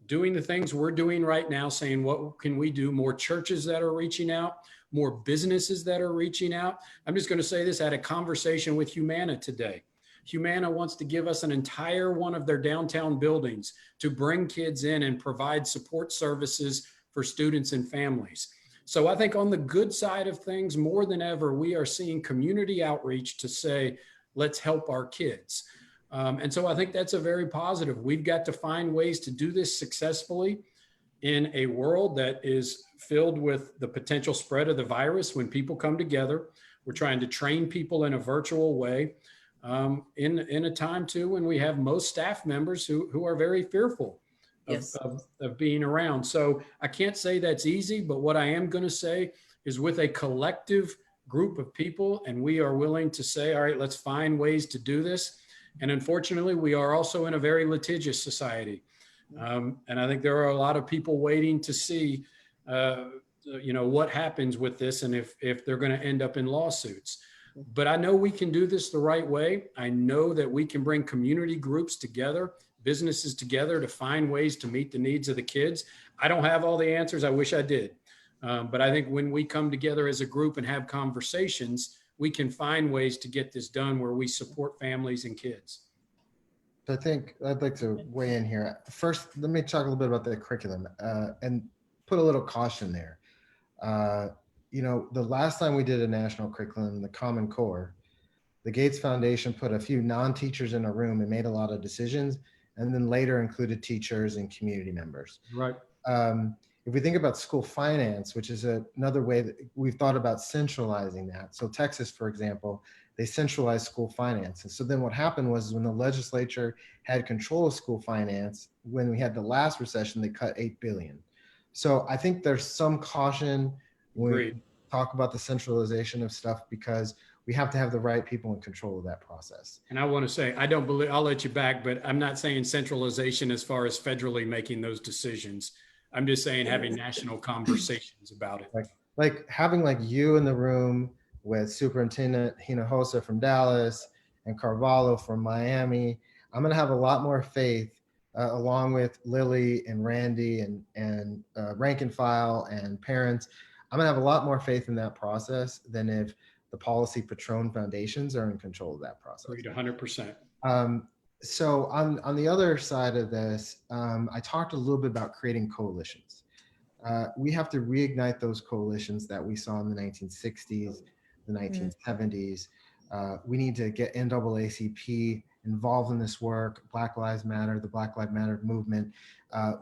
doing the things we're doing right now, saying, what can we do? More churches that are reaching out, more businesses that are reaching out. I'm just going to say this, I had a conversation with Humana today. Humana wants to give us an entire one of their downtown buildings to bring kids in and provide support services for students and families. So I think on the good side of things, more than ever, we are seeing community outreach to say, let's help our kids. And so I think that's a very positive. We've got to find ways to do this successfully in a world that is filled with the potential spread of the virus. When people come together, we're trying to train people in a virtual way in a time too when we have most staff members who are very fearful of being around. So I can't say that's easy, but what I am going to say is with a collective group of people, and we are willing to say, all right, let's find ways to do this. And unfortunately, we are also in a very litigious society. And I think there are a lot of people waiting to see, what happens with this and if they're going to end up in lawsuits. But I know we can do this the right way. I know that we can bring community groups together, businesses together to find ways to meet the needs of the kids. I don't have all the answers. I wish I did. But I think when we come together as a group and have conversations, we can find ways to get this done where we support families and kids. I think I'd like to weigh in here. First, let me talk a little bit about the curriculum and put a little caution there. The last time we did a national curriculum, the Common Core, the Gates Foundation put a few non-teachers in a room and made a lot of decisions, and then later included teachers and community members. Right. If we think about school finance, which is another way that we've thought about centralizing that. So Texas, for example, they centralized school finance. And so then what happened was when the legislature had control of school finance, when we had the last recession, they cut $8 billion. So I think there's some caution when we talk about the centralization of stuff, because we have to have the right people in control of that process. And I want to say, I'll let you back, but I'm not saying centralization as far as federally making those decisions. I'm just saying having national conversations about it. Like having you in the room with Superintendent Hinojosa from Dallas and Carvalho from Miami, I'm going to have a lot more faith along with Lily and Randy and rank and file and parents. I'm going to have a lot more faith in that process than if the policy patron foundations are in control of that process. Agreed, 100%. So on the other side of this, I talked a little bit about creating coalitions. We have to reignite those coalitions that we saw in the 1960s, the 1970s. We need to get NAACP involved in this work, Black Lives Matter, the Black Lives Matter movement,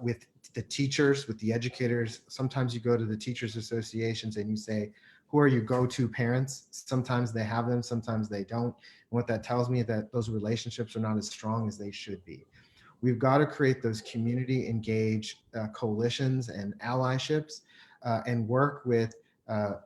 with the teachers, with the educators. Sometimes you go to the teachers associations and you say, who are your go-to parents? Sometimes they have them, sometimes they don't. And what that tells me is that those relationships are not as strong as they should be. We've got to create those community engaged coalitions and allyships and work with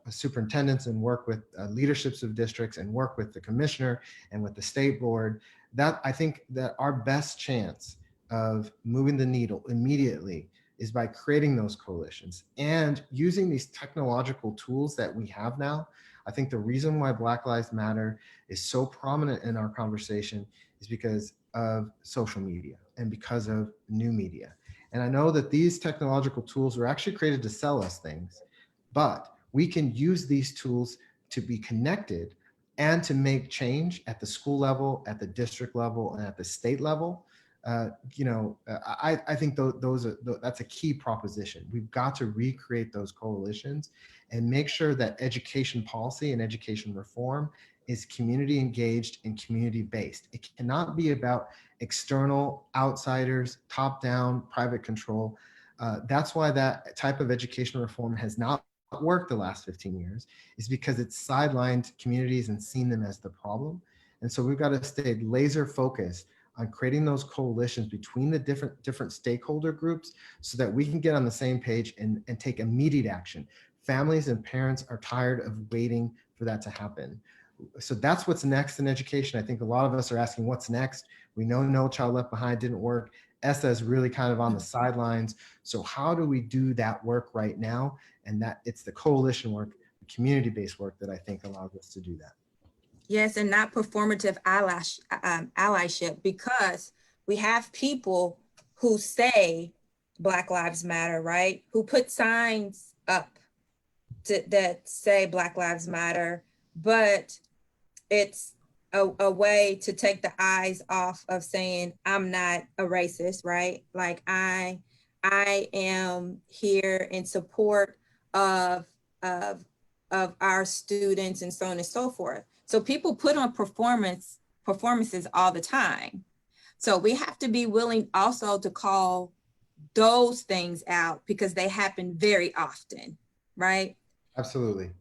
superintendents and work with leaderships of districts and work with the commissioner and with the state board. That I think that our best chance of moving the needle immediately is by creating those coalitions and using these technological tools that we have now. I think the reason why Black Lives Matter is so prominent in our conversation is because of social media and because of new media. And I know that these technological tools were actually created to sell us things, but we can use these tools to be connected and to make change at the school level, at the district level, and at the state level. I think that's a key proposition. We've got to recreate those coalitions and make sure that education policy and education reform is community engaged and community based. It cannot be about external outsiders, top down, private control. That's why that type of education reform has not worked the last 15 years, is because it's sidelined communities and seen them as the problem. And so we've got to stay laser focused on creating those coalitions between the different stakeholder groups so that we can get on the same page and take immediate action. Families and parents are tired of waiting for that to happen. So that's what's next in education. I think a lot of us are asking what's next. We know No Child Left Behind didn't work. ESSA is really kind of on the sidelines. So how do we do that work right now? And that it's the coalition work, the community-based work that I think allows us to do that. Yes, and not performative allyship, because we have people who say Black Lives Matter, right? Who put signs up that say Black Lives Matter, but it's a way to take the eyes off of saying I'm not a racist, right? Like I am here in support of our students and so on and so forth. So people put on performances all the time. So we have to be willing also to call those things out because they happen very often, right? Absolutely.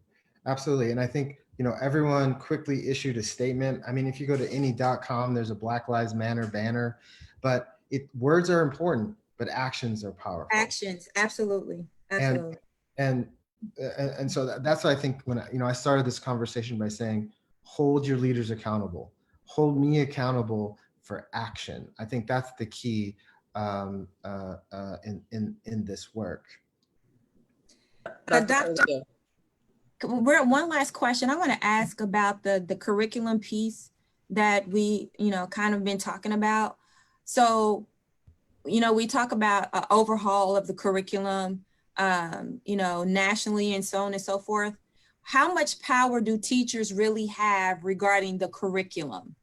Absolutely. And I think, everyone quickly issued a statement. I mean, if you go to any.com, there's a Black Lives Matter banner, but words are important, but actions are powerful. Actions, absolutely. Absolutely. And so that's what I think when I started this conversation by saying, hold your leaders accountable, hold me accountable for action. I think that's the key in this work. Dr. One last question. I want to ask about the curriculum piece that we, kind of been talking about. So, we talk about an overhaul of the curriculum, nationally and so on and so forth. How much power do teachers really have regarding the curriculum?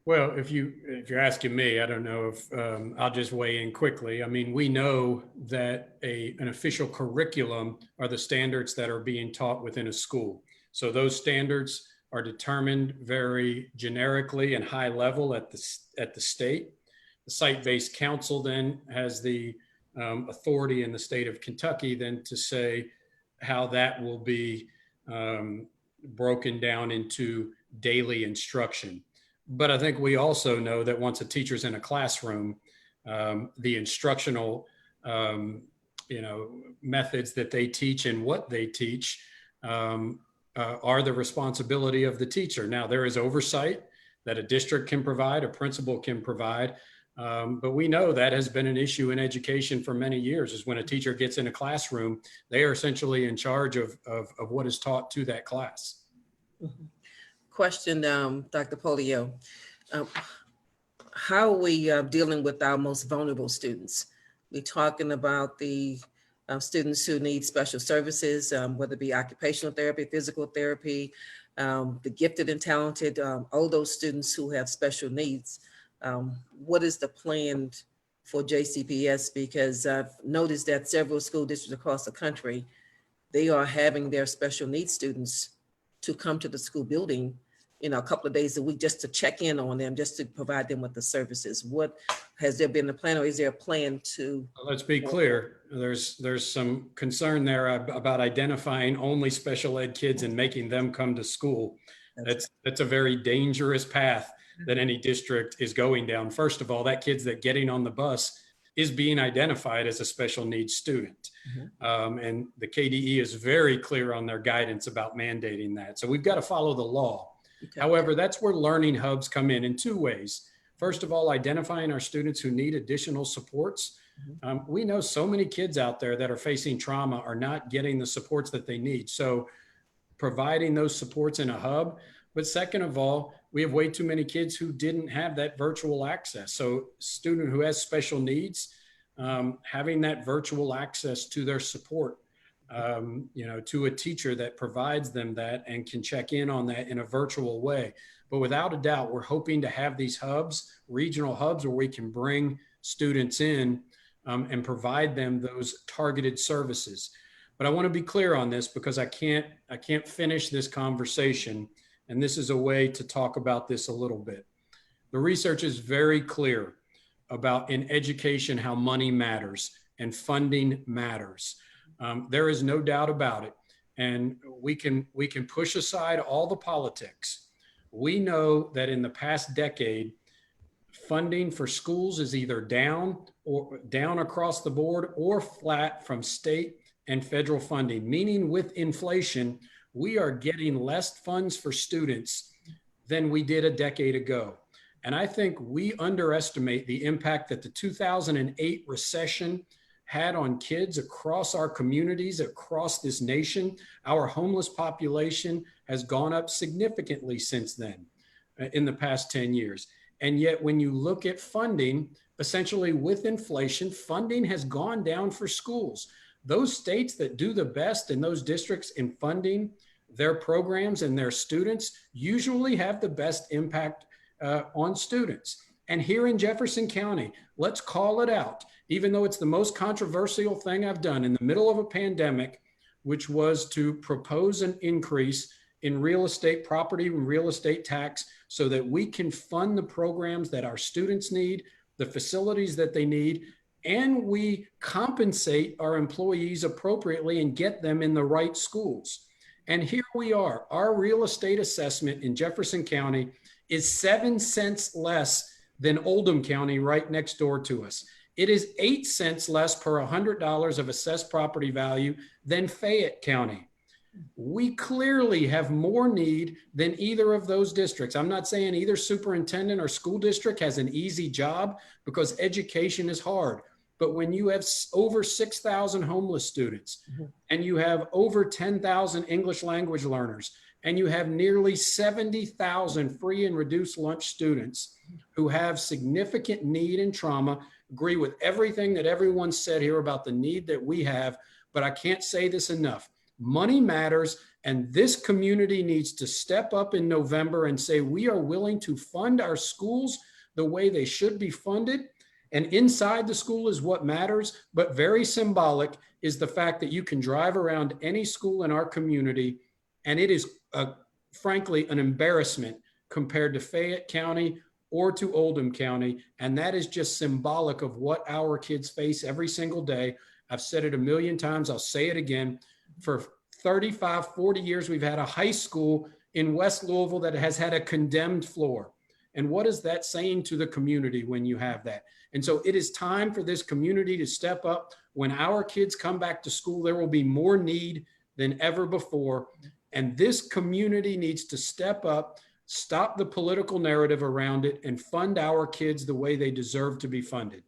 Well, if you're asking me, I don't know if I'll just weigh in quickly. I mean, we know that an official curriculum are the standards that are being taught within a school. So those standards are determined very generically and high level at the state. The site-based council then has the authority in the state of Kentucky then to say how that will be broken down into daily instruction. But I think we also know that once a teacher's in a classroom, the instructional, methods that they teach and what they teach are the responsibility of the teacher. Now, there is oversight that a district can provide, a principal can provide, but we know that has been an issue in education for many years, is when a teacher gets in a classroom, they are essentially in charge of what is taught to that class. Mm-hmm. Question, Dr. Polio. How are we dealing with our most vulnerable students? We're talking about the students who need special services, whether it be occupational therapy, physical therapy, the gifted and talented, all those students who have special needs. What is the plan for JCPS? Because I've noticed that several school districts across the country, they are having their special needs students to come to the school building, a couple of days a week just to check in on them, just to provide them with the services. What has there been a plan, or is there a plan to? Let's be clear. There's some concern there about identifying only special ed kids and making them come to school. That's a very dangerous path that any district is going down. First of all, that kid's that getting on the bus is being identified as a special needs student. And the KDE is very clear on their guidance about mandating that. So we've got to follow the law. Okay. However, that's where learning hubs come in two ways. First of all, identifying our students who need additional supports. We know so many kids out there that are facing trauma are not getting the supports that they need. So providing those supports in a hub. But second of all, we have way too many kids who didn't have that virtual access. So student who has special needs, having that virtual access to their support, to a teacher that provides them that and can check in on that in a virtual way. But without a doubt, we're hoping to have these hubs, regional hubs, where we can bring students in and provide them those targeted services. But I want to be clear on this because I can't finish this conversation. And this is a way to talk about this a little bit. The research is very clear about in education how money matters and funding matters. There is no doubt about it. And we can push aside all the politics. We know that in the past decade, funding for schools is either down across the board or flat from state and federal funding, meaning with inflation, we are getting less funds for students than we did a decade ago. And I think we underestimate the impact that the 2008 recession had on kids across our communities, across this nation. Our homeless population has gone up significantly since then, in the past 10 years. And yet when you look at funding, essentially with inflation, funding has gone down for schools. Those states that do the best in those districts in funding their programs and their students usually have the best impact on students. And here in Jefferson County, let's call it out, even though it's the most controversial thing I've done in the middle of a pandemic, which was to propose an increase in real estate property and real estate tax so that we can fund the programs that our students need, the facilities that they need, and we compensate our employees appropriately and get them in the right schools. And here we are. Our real estate assessment in Jefferson County is 7 cents less than Oldham County right next door to us. It is 8 cents less per $100 of assessed property value than Fayette County. We clearly have more need than either of those districts. I'm not saying either superintendent or school district has an easy job because education is hard. But when you have over 6,000 homeless students and you have over 10,000 English language learners and you have nearly 70,000 free and reduced lunch students who have significant need and trauma, agree with everything that everyone said here about the need that we have, but I can't say this enough. Money matters, and this community needs to step up in November and say we are willing to fund our schools the way they should be funded. And inside the school is what matters, but very symbolic is the fact that you can drive around any school in our community, and it is frankly an embarrassment compared to Fayette County or to Oldham County. And that is just symbolic of what our kids face every single day. I've said it a million times. I'll say it again. For 35, 40 years, we've had a high school in West Louisville that has had a condemned floor. And what is that saying to the community when you have that? And so it is time for this community to step up. When our kids come back to school, there will be more need than ever before. And this community needs to step up, stop the political narrative around it, and fund our kids the way they deserve to be funded.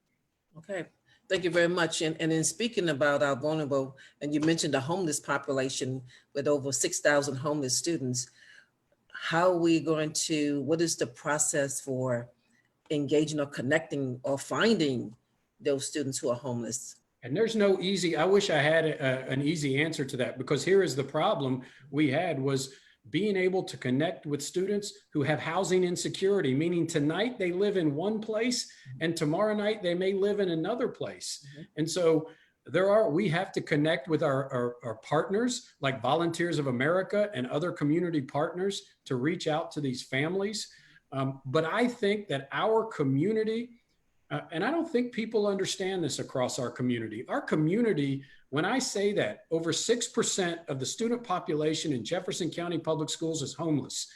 Okay. Thank you very much. And in speaking about our vulnerable, and you mentioned the homeless population with over 6,000 homeless students, how are we going to, what is the process for engaging or connecting or finding those students who are homeless? And there's no easy, I wish I had an easy answer to that, because here is the problem we had was being able to connect with students who have housing insecurity, meaning tonight they live in one place and tomorrow night they may live in another place. And so we have to connect with our partners like Volunteers of America and other community partners to reach out to these families. But I think that our community, and I don't think people understand this across our community. Our community, when I say that, over 6% of the student population in Jefferson County Public Schools is homeless.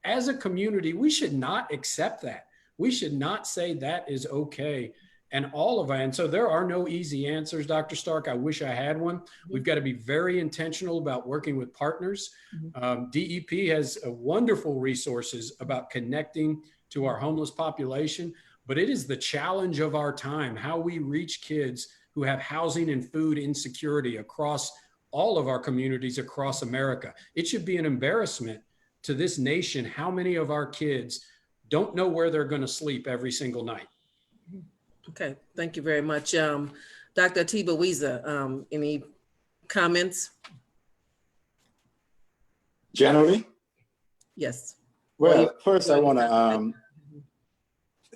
As a community, we should not accept that. We should not say that is okay. And so there are no easy answers, Dr. Stark. I wish I had one. We've got to be very intentional about working with partners. DEP has wonderful resources about connecting to our homeless population, but it is the challenge of our time, how we reach kids who have housing and food insecurity across all of our communities across America. It should be an embarrassment to this nation how many of our kids don't know where they're going to sleep every single night. Okay, thank you very much. Dr. Atiba Wiesa, any comments? Generally, Yes. well, first I want to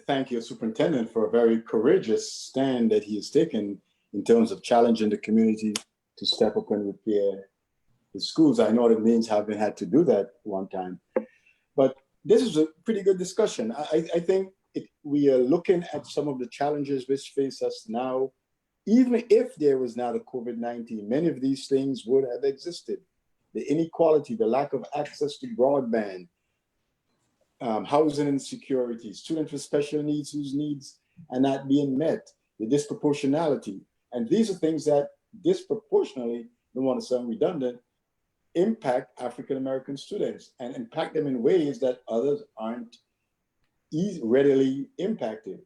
thank your superintendent for a very courageous stand that he has taken in terms of challenging the community to step up and repair the schools. I know the Mains haven't had to do that one time, but this is a pretty good discussion. I think we are looking at some of the challenges which face us now. Even if there was not a COVID-19, many of these things would have existed. The inequality, the lack of access to broadband, housing insecurity, students with special needs whose needs are not being met, the disproportionality. And these are things that disproportionately, don't want to sound redundant, impact African-American students and impact them in ways that others aren't readily impacted.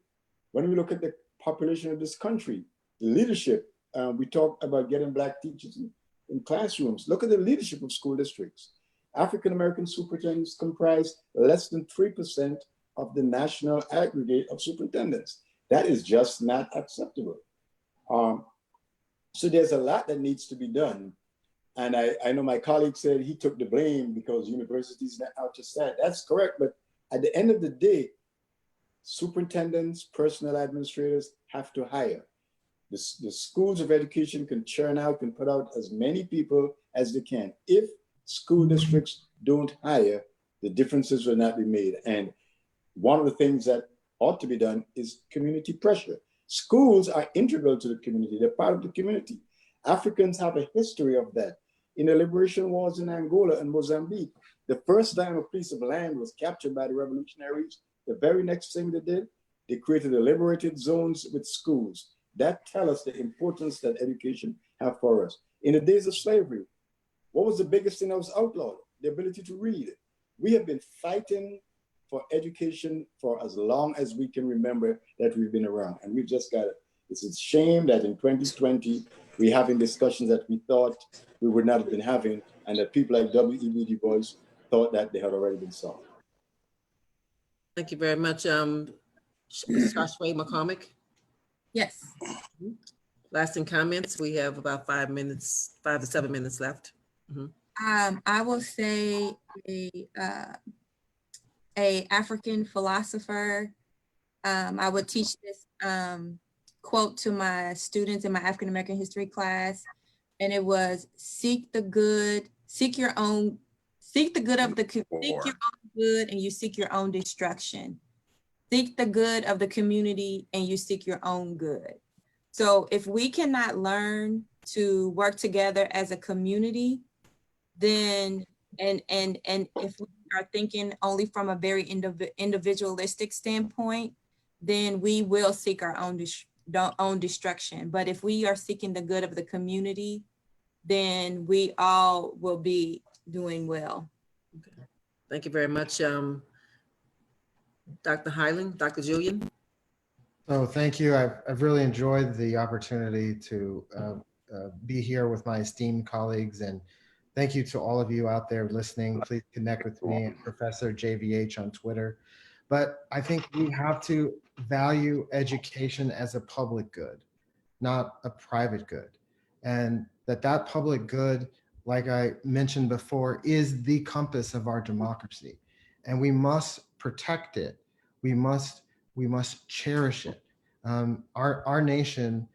When we look at the population of this country, the leadership, we talk about getting Black teachers in classrooms. Look at the leadership of school districts. African-American superintendents comprise less than 3% of the national aggregate of superintendents. That is just not acceptable. So there's a lot that needs to be done. And I know my colleague said he took the blame because universities are out to start. That's correct, but at the end of the day, superintendents, personnel administrators have to hire. The schools of education can churn out, can put out as many people as they can. If school districts don't hire, the differences will not be made. And one of the things that ought to be done is community pressure. Schools are integral to the community. They're part of the community. Africans have a history of that. In the liberation wars in Angola and Mozambique, the first time a piece of land was captured by the revolutionaries, the very next thing they did, they created the liberated zones with schools. That tells us the importance that education have for us. In the days of slavery, what was the biggest thing that was outlawed? The ability to read. We have been fighting for education for as long as we can remember that we've been around. And we've just got it. It's a shame that in 2020, we're having discussions that we thought we would not have been having, and that people like W.E.B. Du Bois thought that they had already been solved. Thank you very much. Joshua McCormick. Yes. Lasting comments. We have about 5 to 7 minutes left. I will say a African philosopher. I would teach this quote to my students in my African American history class, and it was: seek the good, seek your own good, and you seek your own destruction. Seek the good of the community, and you seek your own good. So if we cannot learn to work together as a community, then and if we are thinking only from a very individualistic standpoint, then we will seek our own destruction. But if we are seeking the good of the community, then we all will be doing well. Okay. Thank you very much, Dr. Hyling, Dr. Julian. So thank you. I've really enjoyed the opportunity to be here with my esteemed colleagues, and thank you to all of you out there listening. Please connect with me, Professor JVH, on Twitter. But I think we have to value education as a public good, not a private good. And that public good like I mentioned before, is the compass of our democracy, and we must protect it. We must cherish it. Our nation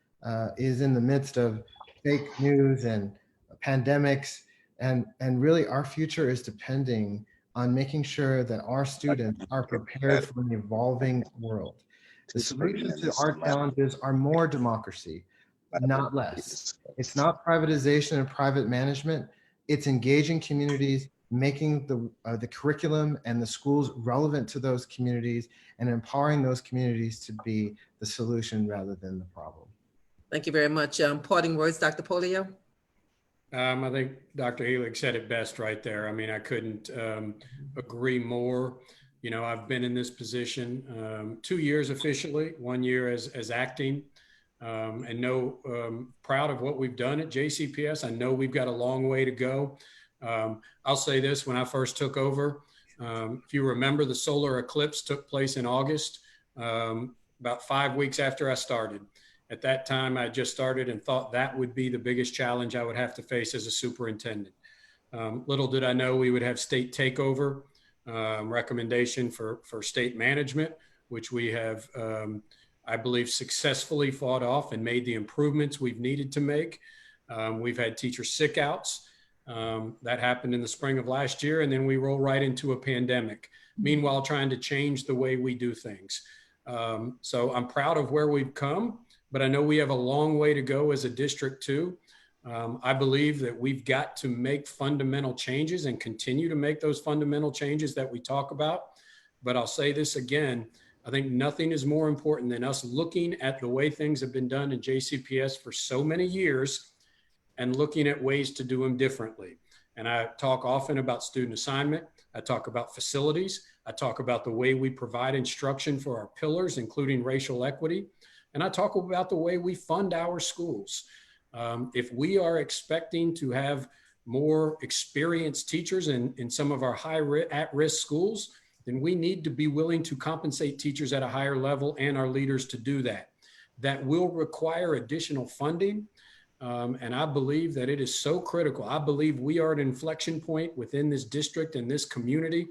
is in the midst of fake news and pandemics, and really our future is depending on making sure that our students are prepared for an evolving world. The solution to our challenges are more democracy, not less. It's not privatization and private management. It's engaging communities, making the curriculum and the schools relevant to those communities, and empowering those communities to be the solution rather than the problem. Thank you very much. Parting words, Dr. Polio? I think Dr. Helig said it best right there. I mean, I couldn't agree more. You know, I've been in this position 2 years officially, 1 year as acting, and proud of what we've done at JCPS. I know we've got a long way to go. I'll say this, when I first took over, if you remember, the solar eclipse took place in August, about 5 weeks after I started. At that time, I just started and thought that would be the biggest challenge I would have to face as a superintendent. Little did I know we would have state takeover, recommendation for state management, which we have, I believe, successfully fought off and made the improvements we've needed to make. We've had teacher sick outs. That happened in the spring of last year, and then we roll right into a pandemic. Meanwhile, trying to change the way we do things. So I'm proud of where we've come, but I know we have a long way to go as a district too. I believe that we've got to make fundamental changes and continue to make those fundamental changes that we talk about. But I'll say this again, I think nothing is more important than us looking at the way things have been done in JCPS for so many years and looking at ways to do them differently. And I talk often about student assignment. I talk about facilities. I talk about the way we provide instruction for our pillars, including racial equity. And I talk about the way we fund our schools. If we are expecting to have more experienced teachers in some of our at-risk schools, then we need to be willing to compensate teachers at a higher level and our leaders to do that. That will require additional funding. And I believe that it is so critical. I believe we are at an inflection point within this district and this community.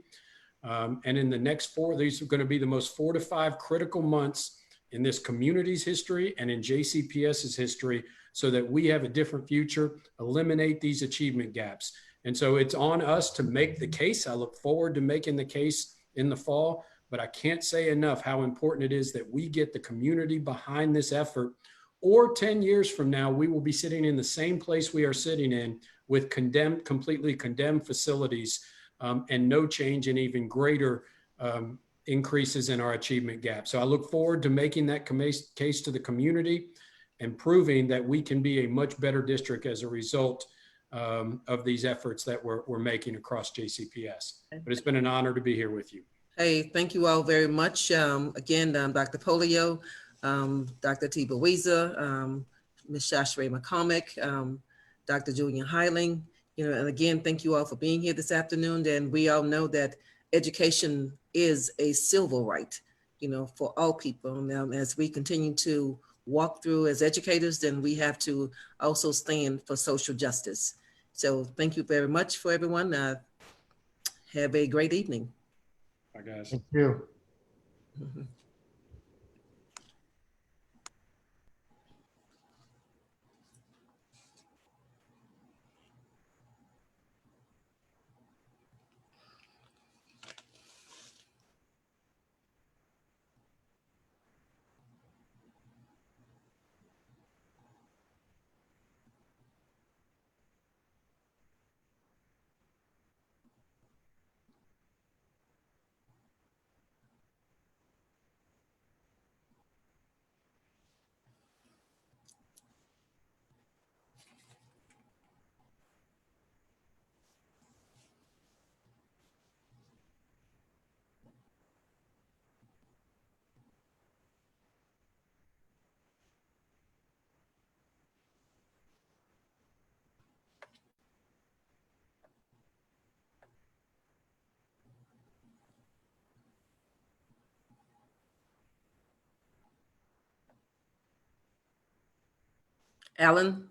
And in the next these are going to be the most 4 to 5 critical months in this community's history and in JCPS's history, so that we have a different future, eliminate these achievement gaps. And so it's on us to make the case. I look forward to making the case in the fall, but I can't say enough how important it is that we get the community behind this effort, or 10 years from now, we will be sitting in the same place we are sitting in with completely condemned facilities, and no change in even greater increases in our achievement gap. So I look forward to making that case to the community and proving that we can be a much better district as a result of these efforts that we're making across JCPS. But it's been an honor to be here with you. Hey, thank you all very much. Again, Dr. Polio, Dr. Tiba Weezer, Ms. Shashray McCormick, Dr. Julian Heiling, and again, thank you all for being here this afternoon. And we all know that education is a civil right, for all people. Now, as we continue to walk through as educators, then we have to also stand for social justice. So thank you very much for everyone. Have a great evening. Bye, guys. Thank you. Mhm. Alan?